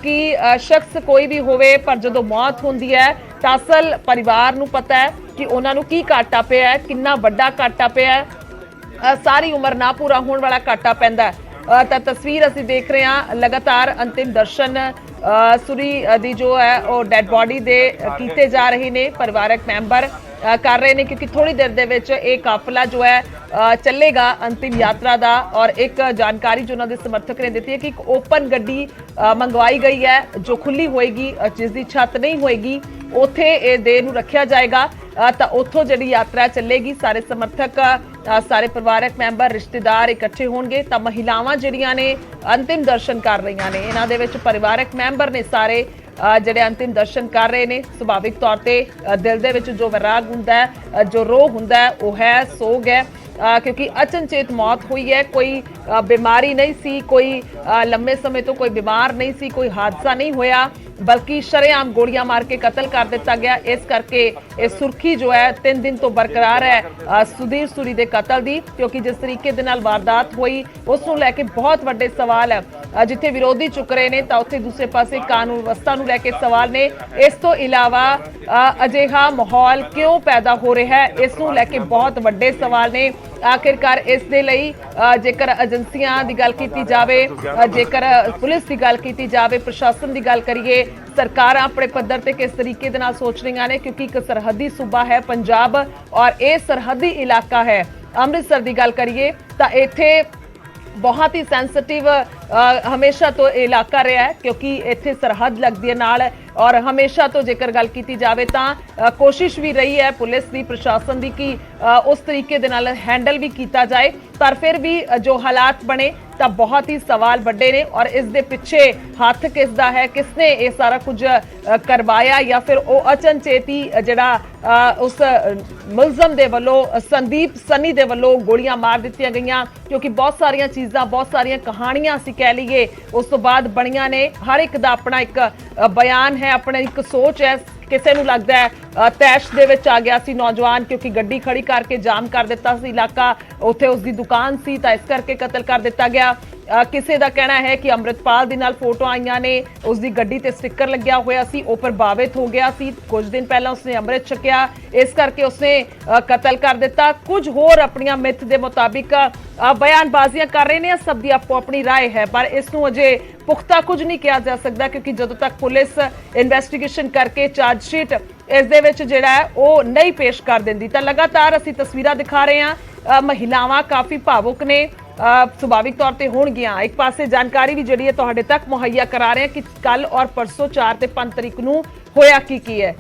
ਕਿ ਸ਼ਖਸ ਕੋਈ ਵੀ ਹੋਵੇ ਪਰ ਜਦੋਂ ਮੌਤ ਹੁੰਦੀ ਹੈ ਤਾਂ ਅਸਲ ਪਰਿਵਾਰ ਨੂੰ ਪਤਾ ਹੈ ਕਿ ਉਹਨਾਂ ਨੂੰ ਕੀ ਘਾਟਾ ਪਿਆ ਹੈ, ਕਿੰਨਾ ਵੱਡਾ ਘਾਟਾ ਪਿਆ ਹੈ, ਸਾਰੀ ਉਮਰ ਨਾ ਪੂਰਾ ਹੋਣ ਵਾਲਾ ਘਾਟਾ ਪੈਂਦਾ ਹੈ। ਤਾਂ ਤਸਵੀਰ ਅਸੀਂ ਦੇਖ ਰਹੇ ਹਾਂ, ਲਗਾਤਾਰ ਅੰਤਿਮ ਦਰਸ਼ਨ ਸੂਰੀ ਦੀ ਜੋ ਹੈ ਉਹ ਡੈਡ ਬੋਡੀ ਦੇ ਕੀਤੇ ਜਾ ਰਹੇ ਨੇ, ਪਰਿਵਾਰਕ ਮੈਂਬਰ ਕਰ ਰਹੇ ਨੇ, ਕਿਉਂਕਿ ਥੋੜੀ ਦੇਰ ਦੇ ਵਿੱਚ ਇਹ ਕਾਫਲਾ ਜੋ ਹੈ ਚੱਲੇਗਾ ਅੰਤਿਮ ਯਾਤਰਾ ਦਾ। ਔਰ ਇੱਕ ਜਾਣਕਾਰੀ ਜੋ ਉਹਨਾਂ ਦੇ ਸਮਰਥਕ ਨੇ ਦਿੱਤੀ ਹੈ ਕਿ ਇੱਕ ਓਪਨ ਗੱਡੀ ਮੰਗਵਾਈ ਗਈ ਹੈ ਜੋ ਖੁੱਲੀ ਹੋਏਗੀ, ਜਿਸ ਦੀ ਛੱਤ ਨਹੀਂ ਹੋਏਗੀ, ਉੱਥੇ ਇਹ ਦੇਹ ਨੂੰ ਰੱਖਿਆ ਜਾਏਗਾ। ਤਾਂ ਉੱਥੋਂ ਜਿਹੜੀ ਯਾਤਰਾ ਚੱਲੇਗੀ, ਸਾਰੇ ਸਮਰਥਕ, ਸਾਰੇ ਪਰਿਵਾਰਕ ਮੈਂਬਰ, ਰਿਸ਼ਤੇਦਾਰ ਇਕੱਠੇ ਹੋਣਗੇ। ਤਾਂ ਮਹਿਲਾਵਾਂ ਜਿਹੜੀਆਂ ਨੇ ਅੰਤਿਮ ਦਰਸ਼ਨ ਕਰ ਰਹੀਆਂ ਨੇ, ਇਹਨਾਂ ਦੇ ਵਿੱਚ ਪਰਿਵਾਰਕ ਮੈਂਬਰ ਨੇ ਸਾਰੇ ਜਿਹੜੇ ਅੰਤਿਮ ਦਰਸ਼ਨ ਕਰ ਰਹੇ ਨੇ। ਸੁਭਾਵਿਕ ਤੌਰ ਤੇ ਦਿਲ ਦੇ ਵਿੱਚ ਜੋ ਵਿਰਾਗ ਹੁੰਦਾ ਹੈ, ਜੋ ਰੋਹ ਹੁੰਦਾ ਹੈ, ਉਹ ਹੈ ਸੋਗ ਹੈ, ਕਿਉਂਕਿ ਅਚਨਚੇਤ ਮੌਤ ਹੋਈ ਹੈ। ਕੋਈ ਬਿਮਾਰੀ ਨਹੀਂ ਸੀ, ਕੋਈ ਲੰਮੇ ਸਮੇਂ ਤੋਂ ਕੋਈ ਬਿਮਾਰ ਨਹੀਂ ਸੀ, ਕੋਈ ਹਾਦਸਾ ਨਹੀਂ ਹੋਇਆ, ਬਲਕਿ ਸ਼ਰੇਆਮ ਗੋਲੀਆਂ ਮਾਰ ਕੇ ਕਤਲ ਕਰ ਦਿੱਤਾ ਗਿਆ। ਇਸ ਕਰਕੇ ਇਹ ਸੁਰਖੀ ਜੋ ਹੈ 3 ਦਿਨ ਤੋਂ ਬਰਕਰਾਰ ਹੈ ਸੁਧੀਰ ਸੂਰੀ ਦੇ ਕਤਲ ਦੀ, ਕਿਉਂਕਿ ਜਿਸ ਤਰੀਕੇ ਦੇ ਨਾਲ ਵਾਰਦਾਤ ਹੋਈ ਉਸ ਨੂੰ ਲੈ ਕੇ ਬਹੁਤ ਵੱਡੇ ਸਵਾਲ ਹੈ। ਜਿੱਥੇ ਵਿਰੋਧੀ ਚੁੱਕ ਰਹੇ ਨੇ ਤਾਂ ਉੱਥੇ ਦੂਸਰੇ ਪਾਸੇ ਕਾਨੂੰਨ ਵਿਵਸਥਾ ਨੂੰ ਲੈ ਕੇ ਸਵਾਲ ਨੇ। ਇਸ ਤੋਂ ਇਲਾਵਾ ਅਜਿਹਾ ਮਾਹੌਲ ਕਿਉਂ ਪੈਦਾ ਹੋ ਰਿਹਾ ਹੈ, ਇਸ ਨੂੰ ਲੈ ਕੇ ਬਹੁਤ ਵੱਡੇ ਸਵਾਲ ਨੇ। ਆਖਿਰਕਾਰ ਇਸ ਦੇ ਲਈ ਜੇਕਰ ਏਜੰਸੀਆਂ ਦੀ ਗੱਲ ਕੀਤੀ ਜਾਵੇ, ਜੇਕਰ ਪੁਲਿਸ ਦੀ ਗੱਲ ਕੀਤੀ ਜਾਵੇ, ਪ੍ਰਸ਼ਾਸਨ ਦੀ ਗੱਲ ਕਰੀਏ, ਸਰਕਾਰਾਂ ਆਪਣੇ ਪੱਧਰ ਤੇ ਕਿਸ ਤਰੀਕੇ ਦੇ ਨਾਲ ਸੋਚ ਰਹੀਆਂ ਨੇ, ਕਿਉਂਕਿ ਇੱਕ ਸਰਹੱਦੀ ਸੂਬਾ ਹੈ ਪੰਜਾਬ ਔਰ ਇਹ ਸਰਹੱਦੀ ਇਲਾਕਾ ਹੈ। ਅੰਮ੍ਰਿਤਸਰ ਦੀ ਗੱਲ ਕਰੀਏ ਤਾਂ ਇੱਥੇ ਬਹੁਤ ਹੀ ਸੈਂਸਿਟਿਵ ਹਮੇਸ਼ਾ ਤੋਂ ਇਲਾਕਾ ਰਿਹਾ ਹੈ, ਕਿਉਂਕਿ ਇੱਥੇ ਸਰਹੱਦ ਲੱਗਦੀ ਹੈ ਨਾਲ। ਔਰ ਹਮੇਸ਼ਾ ਤੋਂ ਜੇਕਰ ਗੱਲ ਕੀਤੀ ਜਾਵੇ ਤਾਂ ਕੋਸ਼ਿਸ਼ ਵੀ ਰਹੀ ਹੈ ਪੁਲਿਸ ਦੀ, ਪ੍ਰਸ਼ਾਸਨ ਦੀ, ਕਿ ਉਸ ਤਰੀਕੇ ਦੇ ਨਾਲ ਹੈਂਡਲ ਵੀ ਕੀਤਾ ਜਾਏ, ਪਰ ਫਿਰ ਵੀ ਜੋ ਹਾਲਾਤ ਬਣੇ ਤਾਂ ਬਹੁਤ ਹੀ ਸਵਾਲ ਵੱਡੇ ਨੇ ਔਰ ਇਸ ਦੇ ਪਿੱਛੇ ਹੱਥ ਕਿਸ ਦਾ ਹੈ, ਕਿਸਨੇ ਇਹ ਸਾਰਾ ਕੁਝ ਕਰਵਾਇਆ ਜਾਂ ਫਿਰ ਉਹ ਅਚਨਚੇਤੀ ਜਿਹੜਾ ਉਸ ਮੁਲਜ਼ਮ ਦੇ ਵੱਲੋਂ ਸੰਦੀਪ ਸਨੀ ਦੇ ਵੱਲੋਂ ਗੋਲੀਆਂ ਮਾਰ ਦਿੱਤੀਆਂ ਗਈਆਂ, ਕਿਉਂਕਿ ਬਹੁਤ ਸਾਰੀਆਂ ਚੀਜ਼ਾਂ, ਬਹੁਤ ਸਾਰੀਆਂ ਕਹਾਣੀਆਂ ਅਸੀਂ ਕਹਿ ਲਈਏ ਉਸ ਤੋਂ ਬਾਅਦ ਬਣੀਆਂ ਨੇ। ਹਰ ਇੱਕ ਦਾ ਆਪਣਾ ਇੱਕ ਬਿਆਨ ਹੈ, ਆਪਣੀ ਇੱਕ ਸੋਚ ਹੈ। ਕਿਸੇ ਨੂੰ ਲੱਗਦਾ ਹੈ ਤੈਸ਼ ਦੇ ਵਿੱਚ ਆ ਗਿਆ ਸੀ ਨੌਜਵਾਨ, ਕਿਉਂਕਿ ਗੱਡੀ ਖੜੀ ਕਰਕੇ ਜਾਮ ਕਰ ਦਿੱਤਾ ਸੀ ਇਲਾਕਾ, ਉੱਥੇ ਉਸ ਦੀ ਦੁਕਾਨ ਸੀ ਤਾਂ ਇਸ ਕਰਕੇ ਕਤਲ ਕਰ ਦਿੱਤਾ ਗਿਆ। ਕਿਸੇ ਦਾ ਕਹਿਣਾ ਹੈ ਕਿ ਅੰਮ੍ਰਿਤਪਾਲ ਦੇ ਨਾਲ ਫੋਟੋਆਂ ਆਈਆਂ ਨੇ, ਉਸ ਦੀ ਗੱਡੀ ਤੇ ਸਟicker ਲੱਗਿਆ ਹੋਇਆ ਸੀ, ਉਹ ਪ੍ਰਭਾਵਿਤ ਹੋ ਗਿਆ ਸੀ, ਕੁਝ ਦਿਨ ਪਹਿਲਾਂ ਉਸਨੇ ਅੰਮ੍ਰਿਤ ਛਕਿਆ, ਇਸ ਕਰਕੇ ਉਸਨੇ ਕਤਲ ਕਰ ਦਿੱਤਾ। ਕੁਝ ਹੋਰ ਆਪਣੀਆਂ ਮਿੱਥ ਦੇ ਮੁਤਾਬਿਕ ਬਿਆਨਬਾਜ਼ੀਆਂ ਕਰ ਰਹੇ ਨੇ। ਸਭ ਦੀ ਆਪੋ ਆਪਣੀ ਰਾਏ ਹੈ, ਪਰ ਇਸ ਨੂੰ ਅਜੇ ਪੁਖਤਾ ਕੁਝ ਨਹੀਂ ਕਿਹਾ ਜਾ ਸਕਦਾ, ਕਿਉਂਕਿ ਜਦੋਂ ਤੱਕ ਪੁਲਿਸ ਇਨਵੈਸਟੀਗੇਸ਼ਨ ਕਰਕੇ ਚਾਰਜ ਸ਼ੀਟ ਇਸ ਦੇ ਵਿੱਚ ਜਿਹੜਾ ਹੈ ਉਹ ਨਹੀਂ ਪੇਸ਼ ਕਰ ਦਿੰਦੀ ਤਾਂ ਲਗਾਤਾਰ ਅਸੀਂ ਤਸਵੀਰਾਂ ਦਿਖਾ ਰਹੇ ਹਾਂ। ਮਹਿਲਾਵਾਂ ਕਾਫੀ ਭਾਵੁਕ ਨੇ, ਸੁਭਾਵਿਕ ਤੌਰ ਤੇ ਹੋਣਗੀਆਂ। ਇੱਕ ਪਾਸੇ ਜਾਣਕਾਰੀ ਵੀ ਜਿਹੜੀ ਹੈ ਤੁਹਾਡੇ ਤੱਕ ਮੁਹੱਈਆ ਕਰਾ ਰਹੇ ਹਾਂ ਕਿ ਕੱਲ ਔਰ ਪਰਸੋਂ 4 ਤੇ 5 ਤਰੀਕ ਨੂੰ ਹੋਇਆ ਕੀ ਹੈ।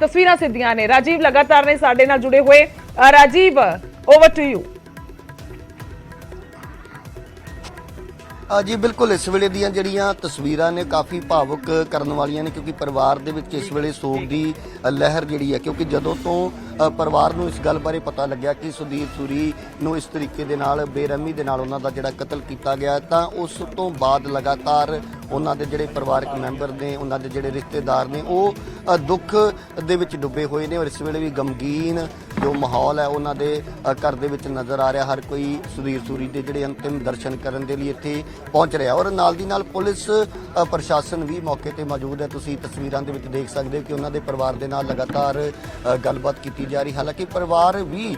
ਤਸਵੀਰਾਂ ਸਿੱਧੀਆਂ ਨੇ, ਰਾਜੀਵ ਲਗਾਤਾਰ ਨੇ ਸਾਡੇ ਨਾਲ ਜੁੜੇ ਹੋਏ। Rajiv, over to you. ਜੀ ਬਿਲਕੁਲ, ਇਸ ਵੇਲੇ ਦੀਆਂ ਜਿਹੜੀਆਂ ਤਸਵੀਰਾਂ ਨੇ ਕਾਫੀ ਭਾਵੁਕ ਕਰਨ ਵਾਲੀਆਂ ਨੇ, ਕਿਉਂਕਿ ਪਰਿਵਾਰ ਦੇ ਵਿੱਚ ਇਸ ਵੇਲੇ ਸੋਗ ਦੀ ਲਹਿਰ ਜਿਹੜੀ ਹੈ, ਕਿਉਂਕਿ ਜਦੋਂ ਤੋਂ ਪਰਿਵਾਰ ਨੂੰ ਇਸ ਗੱਲ ਬਾਰੇ ਪਤਾ ਲੱਗਿਆ ਕਿ ਸੁਦੀਪ ਸੂਰੀ ਨੂੰ ਇਸ ਤਰੀਕੇ ਦੇ ਨਾਲ ਬੇਰਹਿਮੀ ਦੇ ਨਾਲ ਉਹਨਾਂ ਦਾ ਜਿਹੜਾ ਕਤਲ ਕੀਤਾ ਗਿਆ, ਤਾਂ ਉਸ ਤੋਂ ਬਾਅਦ ਲਗਾਤਾਰ ਉਹਨਾਂ ਦੇ ਜਿਹੜੇ ਪਰਿਵਾਰਕ ਮੈਂਬਰ ਨੇ, ਉਹਨਾਂ ਦੇ ਜਿਹੜੇ ਰਿਸ਼ਤੇਦਾਰ ਨੇ, ਉਹ ਦੁੱਖ ਦੇ ਵਿੱਚ ਡੁੱਬੇ ਹੋਏ ਨੇ ਔਰ ਇਸ ਵੇਲੇ ਵੀ ਗਮਗੀਨ ਜੋ ਮਾਹੌਲ ਹੈ ਉਹਨਾਂ ਦੇ ਘਰ ਦੇ ਵਿੱਚ ਨਜ਼ਰ ਆ ਰਿਹਾ। ਹਰ ਕੋਈ ਸੁਦੀਪ ਸੂਰੀ ਦੇ ਜਿਹੜੇ ਅੰਤਿਮ ਦਰਸ਼ਨ ਕਰਨ ਦੇ ਲਈ ਇੱਥੇ ਪਹੁੰਚ ਰਿਹਾ ਔਰ ਨਾਲ ਦੀ ਨਾਲ ਪੁਲਿਸ ਪ੍ਰਸ਼ਾਸਨ ਵੀ ਮੌਕੇ ਤੇ ਮੌਜੂਦ ਹੈ। ਤੁਸੀਂ ਤਸਵੀਰਾਂ ਦੇ ਵਿੱਚ ਦੇਖ ਸਕਦੇ ਹੋ ਕਿ ਉਹਨਾਂ ਦੇ ਪਰਿਵਾਰ ਦੇ ਨਾਲ ਲਗਾਤਾਰ ਗੱਲਬਾਤ ਕੀਤੀ ਜਾ ਰਹੀ। ਹਾਲਾਂਕਿ ਪਰਿਵਾਰ ਵੀ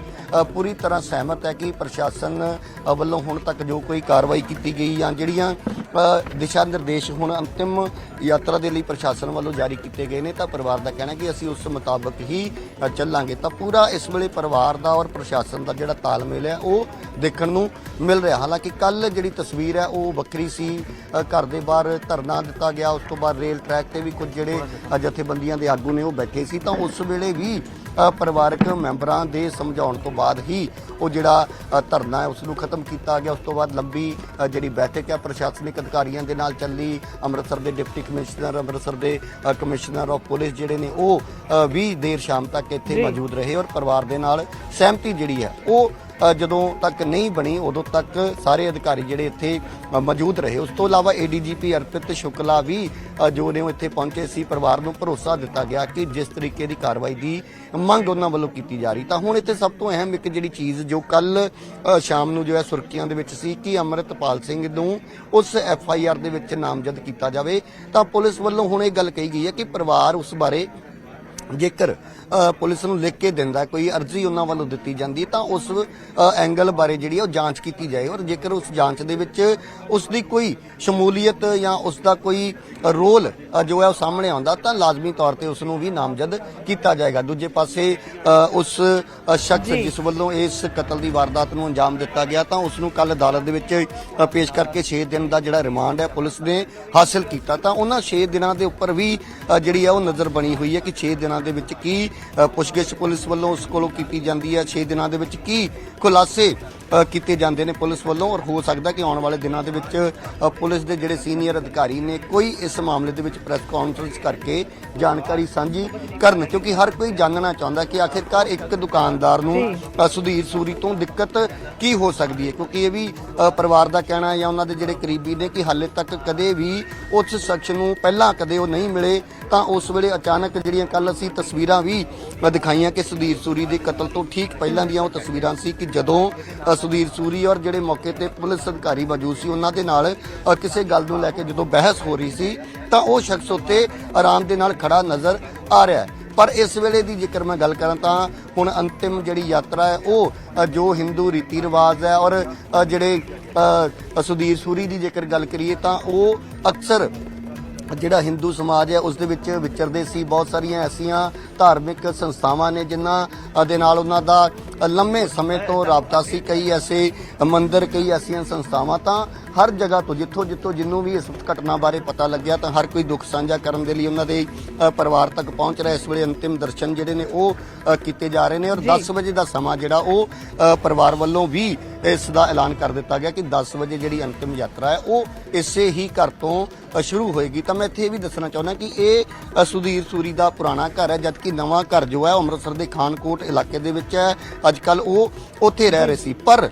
ਪੂਰੀ ਤਰ੍ਹਾਂ ਸਹਿਮਤ ਹੈ ਕਿ ਪ੍ਰਸ਼ਾਸਨ ਵੱਲੋਂ ਹੁਣ ਤੱਕ ਜੋ ਕੋਈ ਕਾਰਵਾਈ ਕੀਤੀ ਗਈ ਜਾਂ ਜਿਹੜੀਆਂ ਦਿਸ਼ਾ ਨਿਰਦੇਸ਼ ਹੁਣ ਅੰਤਿਮ ਯਾਤਰਾ ਦੇ ਲਈ ਪ੍ਰਸ਼ਾਸਨ ਵੱਲੋਂ ਜਾਰੀ ਕੀਤੇ ਗਏ ਨੇ, ਤਾਂ ਪਰਿਵਾਰ ਦਾ ਕਹਿਣਾ ਕਿ ਅਸੀਂ ਉਸ ਮੁਤਾਬਕ ਹੀ ਚੱਲਾਂਗੇ। ਤਾਂ ਪੂਰਾ ਇਸ ਵੇਲੇ ਪਰਿਵਾਰ ਦਾ ਔਰ ਪ੍ਰਸ਼ਾਸਨ ਦਾ ਜਿਹੜਾ ਤਾਲਮੇਲ ਹੈ ਉਹ ਦੇਖਣ ਨੂੰ ਮਿਲ ਰਿਹਾ। ਹਾਲਾਂਕਿ ਕੱਲ ਜਿਹੜੀ ਤਸਵੀਰ ਹੈ ਉਹ ਵੱਖਰੀ ਸੀ, ਘਰ ਦੇ ਬਾਹਰ ਧਰਨਾ ਦਿੱਤਾ ਗਿਆ, ਉਸ ਤੋਂ ਬਾਅਦ ਰੇਲ ਟਰੈਕ ਤੇ ਵੀ ਕੁਝ ਜਿਹੜੇ ਜਥੇਬੰਦੀਆਂ ਦੇ ਆਗੂ ਨੇ ਉਹ ਬੈਠੇ ਸੀ, ਤਾਂ ਉਸ ਵੇਲੇ ਵੀ ਪਰਿਵਾਰਕ ਮੈਂਬਰਾਂ ਦੇ ਸਮਝਾਉਣ ਤੋਂ ਬਾਅਦ ਹੀ ਉਹ ਜਿਹੜਾ ਧਰਨਾ ਹੈ ਉਸ ਨੂੰ ਖਤਮ ਕੀਤਾ ਗਿਆ। ਉਸ ਤੋਂ ਬਾਅਦ ਲੰਬੀ ਜਿਹੜੀ ਬੈਠਕ ਹੈ ਪ੍ਰਸ਼ਾਸਨਿਕ ਅਧਿਕਾਰੀਆਂ ਦੇ ਨਾਲ ਚੱਲੀ। ਅੰਮ੍ਰਿਤਸਰ ਦੇ ਡਿਪਟੀ ਕਮਿਸ਼ਨਰ, ਅੰਮ੍ਰਿਤਸਰ ਦੇ ਕਮਿਸ਼ਨਰ ਆਫ ਪੁਲਿਸ ਜਿਹੜੇ ਨੇ ਉਹ ਵੀ ਦੇਰ ਸ਼ਾਮ ਤੱਕ ਇੱਥੇ ਮੌਜੂਦ ਰਹੇ ਔਰ ਪਰਿਵਾਰ ਦੇ ਨਾਲ ਸਹਿਮਤੀ ਜਿਹੜੀ ਹੈ ਉਹ ਜਦੋਂ ਤੱਕ ਨਹੀਂ ਬਣੀ ਉਦੋਂ ਤੱਕ ਸਾਰੇ ਅਧਿਕਾਰੀ ਜਿਹੜੇ ਇੱਥੇ ਮੌਜੂਦ ਰਹੇ। ਉਸ ਤੋਂ ਇਲਾਵਾ ਏਡੀਜੀਪੀ ਅਰਪਿਤ ਸ਼ੁਕਲਾ ਵੀ ਜੋ ਨੇ ਉਹ ਇੱਥੇ ਪਹੁੰਚੇ ਸੀ। ਪਰਿਵਾਰ ਨੂੰ ਭਰੋਸਾ ਦਿੱਤਾ ਗਿਆ ਕਿ ਜਿਸ ਤਰੀਕੇ ਦੀ ਕਾਰਵਾਈ ਦੀ ਮੰਗ ਉਹਨਾਂ ਵੱਲੋਂ ਕੀਤੀ ਜਾ ਰਹੀ। ਤਾਂ ਹੁਣ ਇੱਥੇ ਸਭ ਤੋਂ ਅਹਿਮ ਇੱਕ ਜਿਹੜੀ ਚੀਜ਼ ਜੋ ਕੱਲ ਸ਼ਾਮ ਨੂੰ ਜੋ ਹੈ ਸੁਰਖੀਆਂ ਦੇ ਵਿੱਚ ਸੀ ਕਿ ਅੰਮ੍ਰਿਤਪਾਲ ਸਿੰਘ ਨੂੰ ਉਸ FIR ਦੇ ਵਿੱਚ ਨਾਮਜ਼ਦ ਕੀਤਾ ਜਾਵੇ, ਤਾਂ ਪੁਲਿਸ ਵੱਲੋਂ ਹੁਣ ਇਹ ਗੱਲ ਕਹੀ ਗਈ ਹੈ ਕਿ ਪਰਿਵਾਰ ਉਸ ਬਾਰੇ ਜੇਕਰ ਪੁਲਿਸ ਨੂੰ ਲਿਖ ਕੇ ਦਿੰਦਾ, ਕੋਈ ਅਰਜ਼ੀ ਉਹਨਾਂ ਵੱਲੋਂ ਦਿੱਤੀ ਜਾਂਦੀ ਤਾਂ ਉਸ ਐਂਗਲ ਬਾਰੇ ਜਿਹੜੀ ਉਹ ਜਾਂਚ ਕੀਤੀ ਜਾਏ ਔਰ ਜੇਕਰ ਉਸ ਜਾਂਚ ਦੇ ਵਿੱਚ ਉਸ ਦੀ ਕੋਈ ਸ਼ਮੂਲੀਅਤ ਜਾਂ ਉਸ ਦਾ ਕੋਈ ਰੋਲ ਜੋ ਹੈ ਉਹ ਸਾਹਮਣੇ ਆਉਂਦਾ ਤਾਂ ਲਾਜ਼ਮੀ ਤੌਰ ਤੇ ਉਸ ਨੂੰ ਵੀ ਨਾਮਜ਼ਦ ਕੀਤਾ ਜਾਏਗਾ। ਦੂਜੇ ਪਾਸੇ ਉਸ ਸ਼ਖਸ ਜਿਸ ਵੱਲੋਂ ਇਸ ਕਤਲ ਦੀ ਵਾਰਦਾਤ ਨੂੰ ਅੰਜਾਮ ਦਿੱਤਾ ਗਿਆ ਤਾਂ ਉਸ ਨੂੰ ਕੱਲ ਅਦਾਲਤ ਦੇ ਵਿੱਚ ਪੇਸ਼ ਕਰਕੇ 6 ਦਿਨ ਦਾ ਜਿਹੜਾ ਰਿਮਾਂਡ ਹੈ ਪੁਲਿਸ ਨੇ ਹਾਸਲ ਕੀਤਾ। ਤਾਂ ਉਹਨਾਂ 6 ਦਿਨਾਂ ਦੇ ਉੱਪਰ ਵੀ ਜਿਹੜੀ ਹੈ ਉਹ ਨਜ਼ਰ ਬਣੀ ਹੋਈ ਹੈ ਕਿ 6 ਦਿਨਾਂ ਦੇ ਵਿੱਚ ਕੀ ਪੁੱਛਗਿੱਛ ਪੁਲਿਸ ਵੱਲੋਂ ਉਸ ਕੋਲੋਂ ਕੀਤੀ ਜਾਂਦੀ ਹੈ, 6 ਦਿਨਾਂ ਦੇ ਵਿੱਚ ਕੀ ਖੁਲਾਸੇ ਕੀਤੇ ਜਾਂਦੇ ਨੇ ਪੁਲਿਸ ਵੱਲੋਂ ਔਰ ਹੋ ਸਕਦਾ ਕਿ ਆਉਣ ਵਾਲੇ ਦਿਨਾਂ ਦੇ ਵਿੱਚ ਪੁਲਿਸ ਦੇ ਜਿਹੜੇ ਸੀਨੀਅਰ ਅਧਿਕਾਰੀ ਨੇ ਕੋਈ ਇਸ ਮਾਮਲੇ ਦੇ ਵਿੱਚ ਪ੍ਰੈਸ ਕਾਨਫਰੰਸ ਕਰਕੇ ਜਾਣਕਾਰੀ ਸਾਂਝੀ ਕਰਨ, ਕਿਉਂਕਿ ਹਰ ਕੋਈ ਜਾਣਨਾ ਚਾਹੁੰਦਾ ਕਿ ਆਖਿਰਕਾਰ ਇੱਕ ਦੁਕਾਨਦਾਰ ਨੂੰ ਸੁਧੀਰ ਸੂਰੀ ਤੋਂ ਦਿੱਕਤ ਕੀ ਹੋ ਸਕਦੀ ਹੈ, ਕਿਉਂਕਿ ਇਹ ਵੀ ਪਰਿਵਾਰ ਦਾ ਕਹਿਣਾ ਹੈ ਜਾਂ ਉਹਨਾਂ ਦੇ ਜਿਹੜੇ ਕਰੀਬੀ ਨੇ ਕਿ ਹਾਲੇ ਤੱਕ ਕਦੇ ਵੀ ਉਸ ਸ਼ਖਸ ਨੂੰ ਪਹਿਲਾਂ ਕਦੇ ਉਹ ਨਹੀਂ ਮਿਲੇ। ਤਾਂ ਉਸ ਵੇਲੇ ਅਚਾਨਕ ਜਿਹੜੀਆਂ ਕੱਲ ਅਸੀਂ ਤਸਵੀਰਾਂ ਵੀ ਦਿਖਾਈਆਂ ਕਿ ਸੁਧੀਰ ਸੂਰੀ ਦੇ ਕਤਲ ਤੋਂ ਠੀਕ ਪਹਿਲਾਂ ਦੀਆਂ ਉਹ ਤਸਵੀਰਾਂ ਸੀ ਕਿ ਜਦੋਂ ਸੁਧੀਰ ਸੂਰੀ ਔਰ ਜਿਹੜੇ ਮੌਕੇ ਤੇ ਪੁਲਿਸ ਅਧਿਕਾਰੀ ਮੌਜੂਦ ਸੀ ਉਹਨਾਂ ਦੇ ਨਾਲ ਕਿਸੇ ਗੱਲ ਨੂੰ ਲੈ ਕੇ ਜਦੋਂ ਬਹਿਸ ਹੋ ਰਹੀ ਸੀ ਤਾਂ ਉਹ ਸ਼ਖਸ ਉੱਤੇ ਆਰਾਮ ਦੇ ਨਾਲ ਖੜਾ ਨਜ਼ਰ ਆ ਰਿਹਾ ਹੈ। ਪਰ ਇਸ ਵੇਲੇ ਦੀ ਜੇਕਰ ਮੈਂ ਗੱਲ ਕਰਾਂ ਤਾਂ ਹੁਣ ਅੰਤਿਮ ਜਿਹੜੀ ਯਾਤਰਾ ਹੈ ਉਹ ਜੋ ਹਿੰਦੂ ਰੀਤੀ ਰਿਵਾਜ ਹੈ ਔਰ ਜਿਹੜੇ ਸੁਧੀਰ ਸੂਰੀ ਦੀ ਜੇਕਰ ਗੱਲ ਕਰੀਏ ਤਾਂ ਉਹ ਅਕਸਰ ਜਿਹੜਾ ਹਿੰਦੂ ਸਮਾਜ ਹੈ ਉਸ ਦੇ ਵਿੱਚ ਵਿਚਰਦੇ ਸੀ। ਬਹੁਤ ਸਾਰੀਆਂ ਐਸੀਆਂ ਧਾਰਮਿਕ ਸੰਸਥਾਵਾਂ ਨੇ ਜਿਨ੍ਹਾਂ ਦੇ ਨਾਲ ਉਹਨਾਂ ਦਾ ਲੰਮੇ ਸਮੇਂ ਤੋਂ ਰਾਬਤਾ ਸੀ। ਕਈ ਐਸੇ ਮੰਦਿਰ, ਕਈ ਐਸੀਆਂ ਸੰਸਥਾਵਾਂ, ਤਾਂ ਹਰ ਜਗ੍ਹਾ ਤੋਂ ਜਿੱਥੋਂ ਜਿਹਨੂੰ ਵੀ ਇਸ ਘਟਨਾ ਬਾਰੇ ਪਤਾ ਲੱਗਿਆ ਤਾਂ ਹਰ ਕੋਈ ਦੁੱਖ ਸਾਂਝਾ ਕਰਨ ਦੇ ਲਈ ਉਹਨਾਂ ਦੇ ਪਰਿਵਾਰ ਤੱਕ ਪਹੁੰਚ ਰਿਹਾ। ਇਸ ਵੇਲੇ ਅੰਤਿਮ ਦਰਸ਼ਨ ਜਿਹੜੇ ਨੇ ਉਹ ਕੀਤੇ ਜਾ ਰਹੇ ਨੇ ਔਰ 10 ਵਜੇ ਦਾ ਸਮਾਂ ਜਿਹੜਾ ਉਹ ਪਰਿਵਾਰ ਵੱਲੋਂ ਵੀ ਇਸ ਦਾ ਐਲਾਨ ਕਰ ਦਿੱਤਾ ਗਿਆ ਕਿ 10 ਵਜੇ ਜਿਹੜੀ ਅੰਤਿਮ ਯਾਤਰਾ ਹੈ ਉਹ ਇਸੇ ਹੀ ਘਰ ਤੋਂ ਸ਼ੁਰੂ ਹੋਏਗੀ। ਤਾਂ ਮੈਂ ਇੱਥੇ ਇਹ ਵੀ ਦੱਸਣਾ ਚਾਹੁੰਦਾ ਕਿ ਇਹ ਸੁਧੀਰ ਸੂਰੀ ਦਾ ਪੁਰਾਣਾ ਘਰ ਹੈ, ਜਦਕਿ ਨਵਾਂ ਘਰ ਜੋ ਹੈ ਅੰਮ੍ਰਿਤਸਰ ਦੇ ਖਾਨਕੋਟ ਇਲਾਕੇ ਦੇ ਵਿੱਚ ਹੈ। ਅੱਜ ਕੱਲ ਉਹ ਉੱਥੇ ਰਹਿ ਰਹੇ ਸੀ, ਪਰ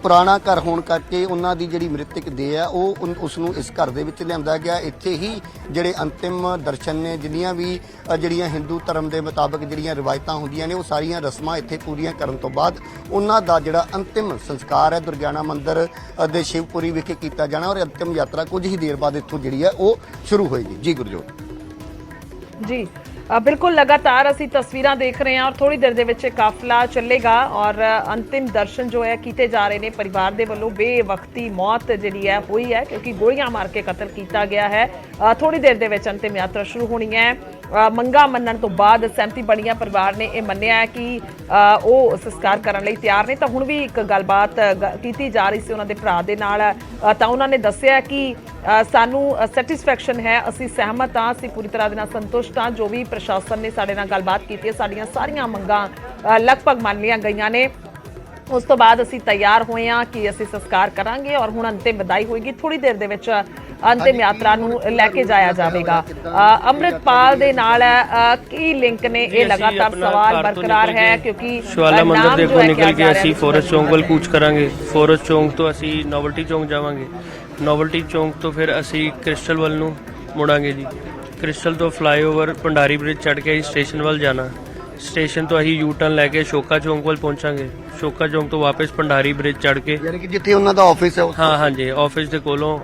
ਪੁਰਾਣਾ ਘਰ ਹੋਣ ਕਰਕੇ ਉਹਨਾਂ ਦੀ ਜਿਹੜੀ ਮ੍ਰਿਤਕ ਦੇਹ ਹੈ ਉਹ ਉਸ ਨੂੰ ਇਸ ਘਰ ਦੇ ਵਿੱਚ ਲਿਆਂਦਾ ਗਿਆ। ਇੱਥੇ ਹੀ ਜਿਹੜੇ ਅੰਤਿਮ ਦਰਸ਼ਨ ਨੇ, ਜਿੰਨੀਆਂ ਵੀ ਜਿਹੜੀਆਂ ਹਿੰਦੂ ਧਰਮ ਦੇ ਮੁਤਾਬਕ ਜਿਹੜੀਆਂ ਰਿਵਾਇਤਾਂ ਹੁੰਦੀਆਂ ਨੇ, ਉਹ ਸਾਰੀਆਂ ਰਸਮਾਂ ਇੱਥੇ ਪੂਰੀਆਂ ਕਰਨ ਤੋਂ ਬਾਅਦ ਉਹਨਾਂ ਦਾ ਜਿਹੜਾ ਅੰਤਿਮ ਸੰਸਕਾਰ ਹੈ ਦੁਰਗਿਆਣਾ ਮੰਦਿਰ ਦੇ ਸ਼ਿਵਪੁਰੀ ਵਿਖੇ ਕੀਤਾ ਜਾਣਾ ਔਰ ਅੰਤਿਮ ਯਾਤਰਾ ਕੁਝ ਹੀ ਦੇਰ ਬਾਅਦ ਇੱਥੋਂ ਜਿਹੜੀ ਹੈ ਉਹ ਸ਼ੁਰੂ ਹੋਏਗੀ। ਜੀ ਗੁਰਜੋਤ ਜੀ ਬਿਲकुल लगातार ਅਸੀਂ ਤਸਵੀਰਾਂ ਦੇਖ ਰਹੇ ਹਾਂ ਔਰ ਥੋੜੀ ਦੇਰ ਦੇ ਵਿੱਚ ਇਹ ਕਾਫਲਾ ਚੱਲੇਗਾ ਔਰ ਅੰਤਿਮ ਦਰਸ਼ਨ ਜੋ ਹੈ ਕੀਤੇ ਜਾ ਰਹੇ ਨੇ। ਪਰਿਵਾਰ ਦੇ ਵੱਲੋਂ ਬੇਵਕਤੀ ਮੌਤ ਜਿਹੜੀ ਹੈ ਹੋਈ ਹੈ ਕਿਉਂਕਿ ਗੋਲੀਆਂ ਮਾਰ ਕੇ ਕਤਲ ਕੀਤਾ ਗਿਆ ਹੈ। ਥੋੜੀ ਦੇਰ ਦੇ ਵਿੱਚ ਅੰਤਿਮ ਯਾਤਰਾ ਸ਼ੁਰੂ ਹੋਣੀ ਹੈ। ਮੰਗਾ ਮੰਨਣ ਤੋਂ ਬਾਅਦ ਸਹਿਮਤੀ ਬਣੀਆਂ ਪਰਿਵਾਰ ਨੇ ਇਹ ਮੰਨਿਆ ਹੈ ਕਿ ਉਹ ਸੰਸਕਾਰ ਕਰਨ ਲਈ ਤਿਆਰ ਨੇ। ਤਾਂ ਹੁਣ ਵੀ ਇੱਕ ਗੱਲਬਾਤ ਕੀਤੀ ਜਾ ਰਹੀ ਸੀ ਉਹਨਾਂ ਦੇ ਭਰਾ ਦੇ ਨਾਲ, ਤਾਂ ਉਹਨਾਂ ਨੇ ਦੱਸਿਆ ਕਿ ਸਾਨੂੰ ਸੈਟੀਸਫੈਕਸ਼ਨ ਹੈ, ਅਸੀਂ ਸਹਿਮਤ ਹਾਂ, ਅਸੀਂ ਪੂਰੀ ਤਰ੍ਹਾਂ ਦੇ ਨਾਲ ਸੰਤੁਸ਼ਟ ਹਾਂ। ਜੋ ਵੀ ਪ੍ਰਸ਼ਾਸਨ ਨੇ ਸਾਡੇ ਨਾਲ ਗੱਲਬਾਤ ਕੀਤੀ ਹੈ, ਸਾਡੀਆਂ ਸਾਰੀਆਂ ਮੰਗਾਂ ਲਗਭਗ ਮੰਨ ਲਈਆਂ ਗਈਆਂ ਨੇ। ਉਸ ਤੋਂ ਬਾਅਦ ਅਸੀਂ ਤਿਆਰ ਹੋਏ ਹਾਂ ਕਿ ਅਸੀਂ ਸੰਸਕਾਰ ਕਰਾਂਗੇ ਔਰ ਹੁਣ ਅੰਤਿਮ ਵਿਦਾਈ ਹੋਏਗੀ। ਥੋੜੀ ਦੇਰ ਦੇ ਵਿੱਚ ਅੰਤਿਮ ਯਾਤਰਾ ਨੂੰ ਲੈ ਕੇ ਜਾਇਆ ਜਾਵੇਗਾ। ਅੰਮ੍ਰਿਤਪਾਲ ਦੇ ਨਾਲ ਕੀ ਲਿੰਕ ਨੇ, ਇਹ ਲਗਾਤਾਰ ਸਵਾਲ ਬਰਕਰਾਰ ਹੈ ਕਿਉਂਕਿ ਸ਼ਿਵਾਲਾ ਮੰਦਿਰ ਦੇਖੋ ਨਿਕਲ ਕੇ ਅਸੀਂ ਫੋਰੈਸਟ ਚੌਂਕ ਵੱਲ ਕੂਚ ਕਰਾਂਗੇ। ਫੋਰੈਸਟ ਚੌਂਕ ਤੋਂ ਅਸੀਂ ਨੋਵਲਟੀ ਚੌਂਕ ਜਾਵਾਂਗੇ। ਨੋਵਲਟੀ ਚੌਂਕ ਤੋਂ ਫਿਰ ਅਸੀਂ ਕ੍ਰਿਸਟਲ ਵੱਲ ਨੂੰ ਮੁੜਾਂਗੇ ਜੀ। ਕ੍ਰਿਸਟਲ ਤੋਂ ਫਲਾਈਓਵਰ ਭੰਡਾਰੀ ਬ੍ਰਿਜ ਚੜ੍ਹ ਕੇ ਅਸੀਂ ਸਟੇਸ਼ਨ ਵੱਲ ਜਾਣਾ। ਸਟੇਸ਼ਨ ਤੋਂ ਅਸੀਂ ਯੂ ਟਰਨ ਲੈ ਕੇ ਸ਼ੋਕਾ ਚੌਂਕ ਵੱਲ ਪਹੁੰਚਾਂਗੇ। ਸ਼ੋਕਾ ਚੌਂਕ ਤੋਂ ਵਾਪਸ ਭੰਡਾਰੀ ਬ੍ਰਿਜ ਚੜ੍ਹ ਕੇ, ਯਾਨੀ ਕਿ ਜਿੱਥੇ ਉਹਨਾਂ ਦਾ ਆਫਿਸ ਹੈ ਹਾਂਜੀ ਆਫਿਸ ਦੇ ਕੋਲੋਂ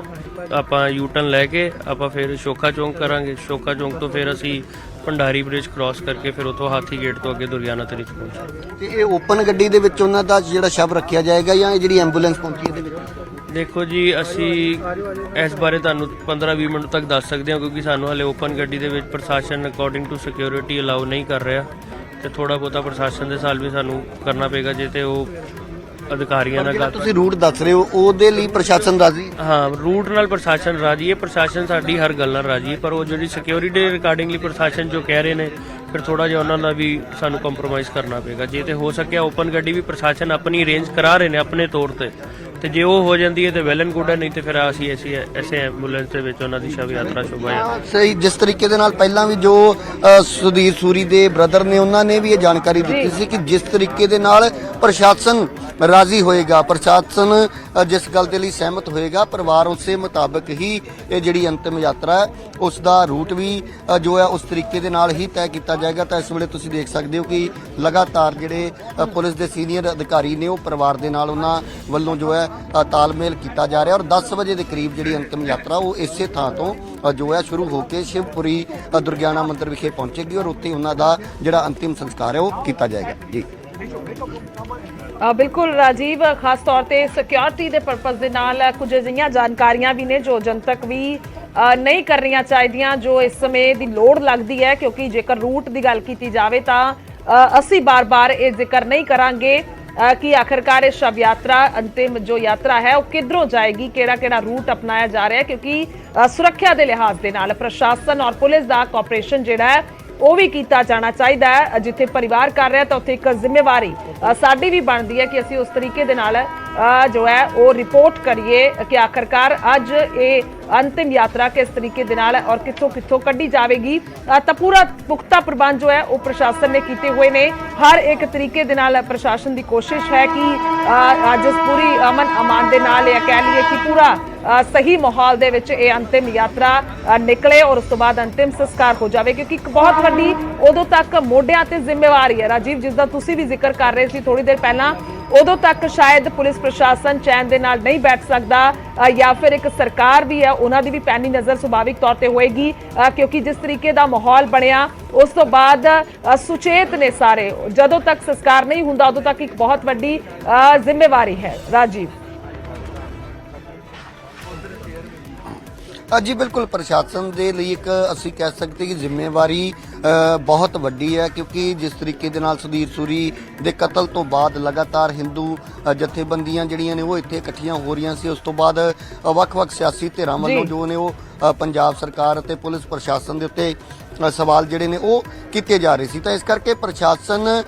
ਆਪਾਂ ਯੂ ਟਰਨ ਲੈ ਕੇ ਆਪਾਂ ਫਿਰ ਸ਼ੋਕਾ ਚੌਂਕ ਕਰਾਂਗੇ। ਸ਼ੋਕਾ ਚੌਂਕ ਤੋਂ ਫਿਰ ਅਸੀਂ ਭੰਡਾਰੀ ਬ੍ਰਿਜ ਕ੍ਰਾਸ ਕਰਕੇ ਫਿਰ ਉੱਥੋਂ ਹਾਥੀ ਗੇਟ ਤੋਂ ਅੱਗੇ ਦੁਰਗਿਆਨਾ ਤਰੀਕ ਪਹੁੰਚਾਂਗੇ। ਤੇ ਇਹ ਓਪਨ ਗੱਡੀ ਦੇ ਵਿੱਚ ਉਹਨਾਂ ਦਾ ਜਿਹੜਾ ਸ਼ਵ ਰੱਖਿਆ ਜਾਏਗਾ ਜਾਂ ਇਹ ਜਿਹੜੀ ਐਂਬੂਲੈਂਸ ਪਹੁੰਚੀ ਇਹਦੇ ਵਿੱਚ? ਦੇਖੋ ਜੀ ਅਸੀਂ ਇਸ ਬਾਰੇ ਤੁਹਾਨੂੰ 15-20 ਮਿੰਟ ਤੱਕ ਦੱਸ ਸਕਦੇ ਹਾਂ ਕਿਉਂਕਿ ਸਾਨੂੰ ਹਲੇ ਓਪਨ ਗੱਡੀ ਦੇ ਵਿੱਚ ਪ੍ਰਸ਼ਾਸਨ ਅਕੋਰਡਿੰਗ ਟੂ ਸਿਕਿਉਰਿਟੀ ਅਲਾਉ ਨਹੀਂ ਕਰ ਰਿਹਾ ਤੇ ਥੋੜਾ ਬਹੁਤਾ ਪ੍ਰਸ਼ਾਸਨ ਦੇ ਸਾਲ ਵੀ ਸਾਨੂੰ ਕਰਨਾ ਪਏਗਾ ਜੇ ਤੇ ਉਹ ਅਧਿਕਾਰੀਆਂ ਨਾਲ ਗੱਲ। ਤੁਸੀਂ ਰੂਟ ਦੱਸ ਰਹੇ ਹੋ ਉਹਦੇ ਲਈ ਪ੍ਰਸ਼ਾਸਨ ਰਾਜ਼ੀ? ਹਾਂ, ਰੂਟ ਨਾਲ ਪ੍ਰਸ਼ਾਸਨ ਰਾਜੀ ਹੈ। ਪ੍ਰਸ਼ਾਸਨ ਸਾਡੀ ਹਰ ਗੱਲ ਨਾਲ ਰਾਜੀ ਹੈ, ਪਰ ਉਹ ਜਿਹੜੀ ਸਿਕਿਉਰਿਟੀ ਦੇ ਰਿਗਾਰਡਿੰਗਲੀ ਪ੍ਰਸ਼ਾਸਨ ਜੋ ਕਹਿ ਰਹੇ ਨੇ ਫਿਰ ਥੋੜਾ ਜਿਹਾ ਉਹਨਾਂ ਨਾਲ ਵੀ ਸਾਨੂੰ ਕੰਪਰੋਮਾਈਜ਼ ਕਰਨਾ ਪਏਗਾ। ਜੇ ਤੇ ਹੋ ਸਕਿਆ ਓਪਨ ਗੱਡੀ ਵੀ ਪ੍ਰਸ਼ਾਸਨ ਆਪਣੀ ਅਰੇਂਜ ਕਰਾ ਰਹੇ ਨੇ ਆਪਣੇ ਤੌਰ ਤੇ ਜੇ ਉਹ ਹੋ ਜਾਂਦੀ ਹੈ ਤੇ ਵੈਲ ਐਂਡ ਗੁੱਡ ਹੈ, ਨਹੀਂ ਤੇ ਫਿਰ ਅਸੀਂ ਐਸੇ ਐਂਬੂਲੈਂਸ ਦੇ ਵਿੱਚ ਉਹਨਾਂ ਦੀ ਸ਼ਵ ਯਾਤਰਾ ਸ਼ੋਭਾ ਯਾਤਰਾ। ਸਹੀ, ਜਿਸ ਤਰੀਕੇ ਦੇ ਨਾਲ ਪਹਿਲਾਂ ਵੀ ਜੋ ਸੁਧੀਰ ਸੂਰੀ ਦੇ ਬ੍ਰਦਰ ਨੇ ਉਹਨਾਂ ਨੇ ਵੀ ਇਹ ਜਾਣਕਾਰੀ ਦਿੱਤੀ ਸੀ ਕਿ ਜਿਸ ਤਰੀਕੇ ਦੇ ਨਾਲ ਪ੍ਰਸ਼ਾਸਨ ਰਾਜ਼ੀ ਹੋਏਗਾ, ਪ੍ਰਸ਼ਾਸਨ ਜਿਸ ਗੱਲ ਦੇ ਲਈ ਸਹਿਮਤ ਹੋਏਗਾ, ਪਰਿਵਾਰ ਉਸੇ ਮੁਤਾਬਕ ਹੀ ਇਹ ਜਿਹੜੀ ਅੰਤਿਮ ਯਾਤਰਾ ਹੈ ਉਸ ਦਾ ਰੂਟ ਵੀ ਜੋ ਹੈ ਉਸ ਤਰੀਕੇ ਦੇ ਨਾਲ ਹੀ ਤੈਅ ਕੀਤਾ ਜਾਏਗਾ। ਤਾਂ ਇਸ ਵੇਲੇ ਤੁਸੀਂ ਦੇਖ ਸਕਦੇ ਹੋ ਕਿ ਲਗਾਤਾਰ ਜਿਹੜੇ ਪੁਲਿਸ ਦੇ ਸੀਨੀਅਰ ਅਧਿਕਾਰੀ ਨੇ ਉਹ ਪਰਿਵਾਰ ਦੇ ਨਾਲ ਉਹਨਾਂ ਵੱਲੋਂ ਜੋ ਹੈ ਤਾਲਮੇਲ ਕੀਤਾ ਜਾ ਰਿਹਾ ਔਰ 10 ਵਜੇ ਦੇ ਕਰੀਬ ਜਿਹੜੀ ਅੰਤਿਮ ਯਾਤਰਾ ਉਹ ਇਸੇ ਥਾਂ ਤੋਂ ਜੋ ਹੈ ਸ਼ੁਰੂ ਹੋ ਕੇ ਸ਼ਿਵਪੁਰੀ ਦੁਰਗਿਆਣਾ ਮੰਦਿਰ ਵਿਖੇ ਪਹੁੰਚੇਗੀ ਔਰ ਉੱਥੇ ਉਹਨਾਂ ਦਾ ਜਿਹੜਾ ਅੰਤਿਮ ਸੰਸਕਾਰ ਹੈ ਉਹ ਕੀਤਾ ਜਾਏਗਾ। ਜੀ ਬਿਲਕੁਲ ਰਾਜੀਵ, ਖਾਸ ਤੌਰ ਤੇ ਸਿਕਿਉਰਿਟੀ ਦੇ ਪਰਪਸ ਦੇ ਨਾਲ ਕੁਝ ਅਜਿਹੀਆਂ ਜਾਣਕਾਰੀਆਂ ਵੀ ਨੇ ਜੋ ਜਨਤਕ ਵੀ ਨਹੀਂ ਕਰਨੀਆਂ ਚਾਹੀਦੀਆਂ, ਜੋ ਇਸ ਸਮੇਂ ਦੀ ਲੋੜ ਲੱਗਦੀ ਹੈ ਕਿਉਂਕਿ ਜੇਕਰ ਰੂਟ ਦੀ ਗੱਲ ਕੀਤੀ ਜਾਵੇ ਤਾਂ ਅਸੀਂ ਬਾਰ-ਬਾਰ ਇਹ ਜ਼ਿਕਰ ਨਹੀਂ ਕਰਾਂਗੇ ਕਿ ਆਖਿਰਕਾਰ ਇਹ ਸ਼ਵ ਯਾਤਰਾ ਅੰਤਿਮ ਜੋ ਯਾਤਰਾ ਹੈ ਉਹ ਕਿੱਧਰੋਂ ਜਾਏਗੀ, ਕਿਹੜਾ ਰੂਟ ਅਪਣਾਇਆ ਜਾ ਰਿਹਾ ਹੈ ਕਿਉਂਕਿ ਸੁਰੱਖਿਆ ਦੇ ਲਿਹਾਜ਼ ਦੇ ਨਾਲ ਪ੍ਰਸ਼ਾਸਨ ਔਰ ਪੁਲਿਸ ਦਾ ਕੋਆਪਰੇਸ਼ਨ ਜਿਹੜਾ ਹੈ ਉਹ ਵੀ ਕੀਤਾ ਜਾਣਾ ਚਾਹੀਦਾ ਹੈ। ਜਿੱਥੇ ਪਰਿਵਾਰ ਕਰ ਰਿਹਾ ਤਾਂ ਉੱਥੇ ਇੱਕ ਜ਼ਿੰਮੇਵਾਰੀ ਸਾਡੀ ਵੀ ਬਣਦੀ ਹੈ ਕਿ ਅਸੀਂ ਉਸ ਤਰੀਕੇ ਦੇ ਨਾਲ ਜੋ ਹੈ ਉਹ ਰਿਪੋਰਟ ਕਰੀਏ ਕਿ ਆਖਿਰਕਾਰ ਅੱਜ ਇਹ ਅੰਤਿਮ ਯਾਤਰਾ ਕਿਸ ਤਰੀਕੇ ਦੇ ਨਾਲ ਔਰ ਕਿੱਥੋਂ ਕੱਢੀ ਜਾਵੇਗੀ। ਤਾਂ ਪੂਰਾ ਪੁਖਤਾ ਪ੍ਰਬੰਧ ਜੋ ਹੈ ਉਹ ਪ੍ਰਸ਼ਾਸਨ ਨੇ ਕੀਤੇ ਹੋਏ ਨੇ। ਹਰ ਇੱਕ ਤਰੀਕੇ ਦੇ ਨਾਲ ਪ੍ਰਸ਼ਾਸਨ ਦੀ ਕੋਸ਼ਿਸ਼ ਹੈ ਕਿ ਅੱਜ ਪੂਰੀ ਅਮਨ ਅਮਾਨ ਦੇ ਨਾਲ ਇਹ ਕਹਿ ਲਈਏ ਕਿ ਪੂਰਾ ਸਹੀ ਮਾਹੌਲ ਦੇ ਵਿੱਚ ਇਹ ਅੰਤਿਮ ਯਾਤਰਾ ਨਿਕਲੇ ਔਰ ਉਸ ਤੋਂ ਬਾਅਦ ਅੰਤਿਮ ਸੰਸਕਾਰ ਹੋ ਜਾਵੇ ਕਿਉਂਕਿ ਇੱਕ ਬਹੁਤ ਵੱਡੀ ਉਦੋਂ ਤੱਕ ਮੋਢਿਆਂ ਤੇ ਜ਼ਿੰਮੇਵਾਰੀ ਹੈ ਰਾਜੀਵ, ਜਿਸ ਦਾ ਤੁਸੀਂ ਵੀ ਜ਼ਿਕਰ ਕਰ ਰਹੇ ਸੀ ਥੋੜੀ ਦੇਰ ਪਹਿਲਾਂ। ਉਦੋਂ ਤੱਕ ਸ਼ਾਇਦ ਪੁਲਿਸ ਪ੍ਰਸ਼ਾਸਨ ਚੈਨ ਦੇ ਨਾਲ ਨਹੀਂ ਬੈਠ ਸਕਦਾ ਜਾਂ ਫਿਰ ਇੱਕ ਸਰਕਾਰ ਵੀ ਹੈ ਉਹਨਾਂ ਦੀ ਵੀ ਪੈਣੀ ਨਜ਼ਰ ਸੁਭਾਵਿਕ ਤੌਰ ਤੇ ਹੋਏਗੀ ਕਿਉਂਕਿ ਜਿਸ ਤਰੀਕੇ ਦਾ ਮਾਹੌਲ ਬਣਿਆ ਉਸ ਤੋਂ ਬਾਅਦ ਸੁਚੇਤ ਨੇ ਸਾਰੇ। ਜਦੋਂ ਤੱਕ ਸੰਸਕਾਰ ਨਹੀਂ ਹੁੰਦਾ ਉਦੋਂ ਤੱਕ ਇੱਕ ਬਹੁਤ ਵੱਡੀ ਜ਼ਿੰਮੇਵਾਰੀ ਹੈ ਰਾਜੀਵ। ਜੀ ਬਿਲਕੁਲ, ਪ੍ਰਸ਼ਾਸਨ ਦੇ ਲਈ ਇੱਕ ਅਸੀਂ ਕਹਿ ਸਕਦੇ ਕਿ ਜ਼ਿੰਮੇਵਾਰੀ ਬਹੁਤ ਵੱਡੀ ਹੈ, ਕਿਉਂਕਿ ਜਿਸ ਤਰੀਕੇ ਦੇ ਨਾਲ ਸੁਧੀਰ ਸੂਰੀ ਦੇ ਕਤਲ ਤੋਂ ਬਾਅਦ ਲਗਾਤਾਰ ਹਿੰਦੂ ਜਥੇਬੰਦੀਆਂ ਜਿਹੜੀਆਂ ਨੇ ਉਹ ਇੱਥੇ ਇਕੱਠੀਆਂ ਹੋ ਰਹੀਆਂ ਸੀ। ਉਸ ਤੋਂ ਬਾਅਦ ਵੱਖ-ਵੱਖ ਸਿਆਸੀ ਧਿਰਾਂ ਵੱਲੋਂ ਜੋ ਨੇ ਉਹ ਪੰਜਾਬ ਸਰਕਾਰ ਅਤੇ ਪੁਲਿਸ ਪ੍ਰਸ਼ਾਸਨ ਦੇ ਉੱਤੇ ਸਵਾਲ ਜਿਹੜੇ ਨੇ ਉਹ ਕੀਤੇ ਜਾ ਰਹੇ ਸੀ। ਤਾਂ ਇਸ ਕਰਕੇ ਪ੍ਰਸ਼ਾਸਨ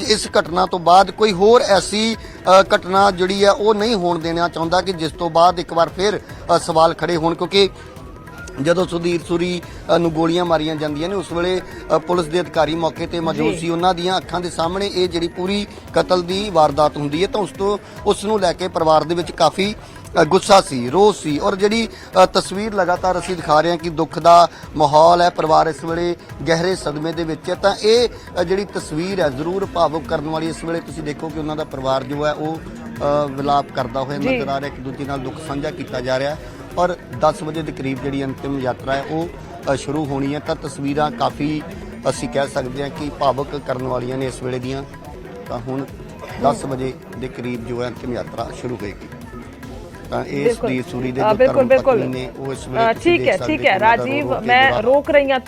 ਇਸ ਘਟਨਾ ਤੋਂ ਬਾਅਦ ਕੋਈ ਹੋਰ ਐਸੀ ਘਟਨਾ ਜਿਹੜੀ ਹੈ ਉਹ ਨਹੀਂ ਹੋਣ ਦੇਣਾ ਚਾਹੁੰਦਾ ਕਿ ਜਿਸ ਤੋਂ ਬਾਅਦ ਇੱਕ ਵਾਰ ਫਿਰ ਸਵਾਲ ਖੜੇ ਹੋਣ, ਕਿਉਂਕਿ ਜਦੋਂ ਸੁਧੀਰ ਸੂਰੀ ਨੂੰ ਗੋਲੀਆਂ ਮਾਰੀਆਂ ਜਾਂਦੀਆਂ ਨੇ ਉਸ ਵੇਲੇ ਪੁਲਿਸ ਦੇ ਅਧਿਕਾਰੀ ਮੌਕੇ ਤੇ ਮੌਜੂਦ ਸੀ। ਉਹਨਾਂ ਦੀਆਂ ਅੱਖਾਂ ਦੇ ਸਾਹਮਣੇ ਇਹ ਜਿਹੜੀ ਪੂਰੀ ਕਤਲ ਦੀ ਵਾਰਦਾਤ ਹੁੰਦੀ ਹੈ, ਤਾਂ ਉਸ ਨੂੰ ਲੈ ਕੇ ਪਰਿਵਾਰ ਦੇ ਵਿੱਚ ਕਾਫੀ ਗੁੱਸਾ ਸੀ, ਰੋਸ ਸੀ। ਔਰ ਜਿਹੜੀ ਤਸਵੀਰ ਲਗਾਤਾਰ ਅਸੀਂ ਦਿਖਾ ਰਹੇ ਹਾਂ ਕਿ ਦੁੱਖ ਦਾ ਮਾਹੌਲ ਹੈ, ਪਰਿਵਾਰ ਇਸ ਵੇਲੇ ਗਹਿਰੇ ਸਦਮੇ ਦੇ ਵਿੱਚ ਹੈ। ਤਾਂ ਇਹ ਜਿਹੜੀ ਤਸਵੀਰ ਹੈ ਜ਼ਰੂਰ ਭਾਵੁਕ ਕਰਨ ਵਾਲੀ। ਇਸ ਵੇਲੇ ਤੁਸੀਂ ਦੇਖੋ ਕਿ ਉਹਨਾਂ ਦਾ ਪਰਿਵਾਰ ਜੋ ਹੈ ਉਹ ਵਿਲਾਪ ਕਰਦਾ ਹੋਇਆ ਨਜ਼ਰ ਆ ਰਿਹਾ, ਇੱਕ ਦੂਜੇ ਨਾਲ ਦੁੱਖ ਸਾਂਝਾ ਕੀਤਾ ਜਾ ਰਿਹਾ। ਔਰ 10 ਵਜੇ ਦੇ ਕਰੀਬ ਜਿਹੜੀ ਅੰਤਿਮ ਯਾਤਰਾ ਹੈ ਉਹ ਸ਼ੁਰੂ ਹੋਣੀ ਹੈ। ਤਾਂ ਤਸਵੀਰਾਂ ਕਾਫੀ ਅਸੀਂ ਕਹਿ ਸਕਦੇ ਹਾਂ ਕਿ ਭਾਵੁਕ ਕਰਨ ਵਾਲੀਆਂ ਨੇ ਇਸ ਵੇਲੇ ਦੀਆਂ। ਤਾਂ ਹੁਣ 10 ਵਜੇ ਦੇ ਕਰੀਬ ਜੋ ਹੈ ਅੰਤਿਮ ਯਾਤਰਾ ਸ਼ੁਰੂ ਹੋਏਗੀ। ਤਾਂ ਇਹ ਸੁਧੀਰ ਸੂਰੀ ਦੇ ਜੋ ਧਰਮ ਪਤਨੀ ਨੇ ਉਹ ਇਸ ਵੇਲੇ ਠੀਕ ਹੈ ਰਾਜੀਵ, ਮੈਂ ਰੋਕ ਰਹੀ ਹਾਂ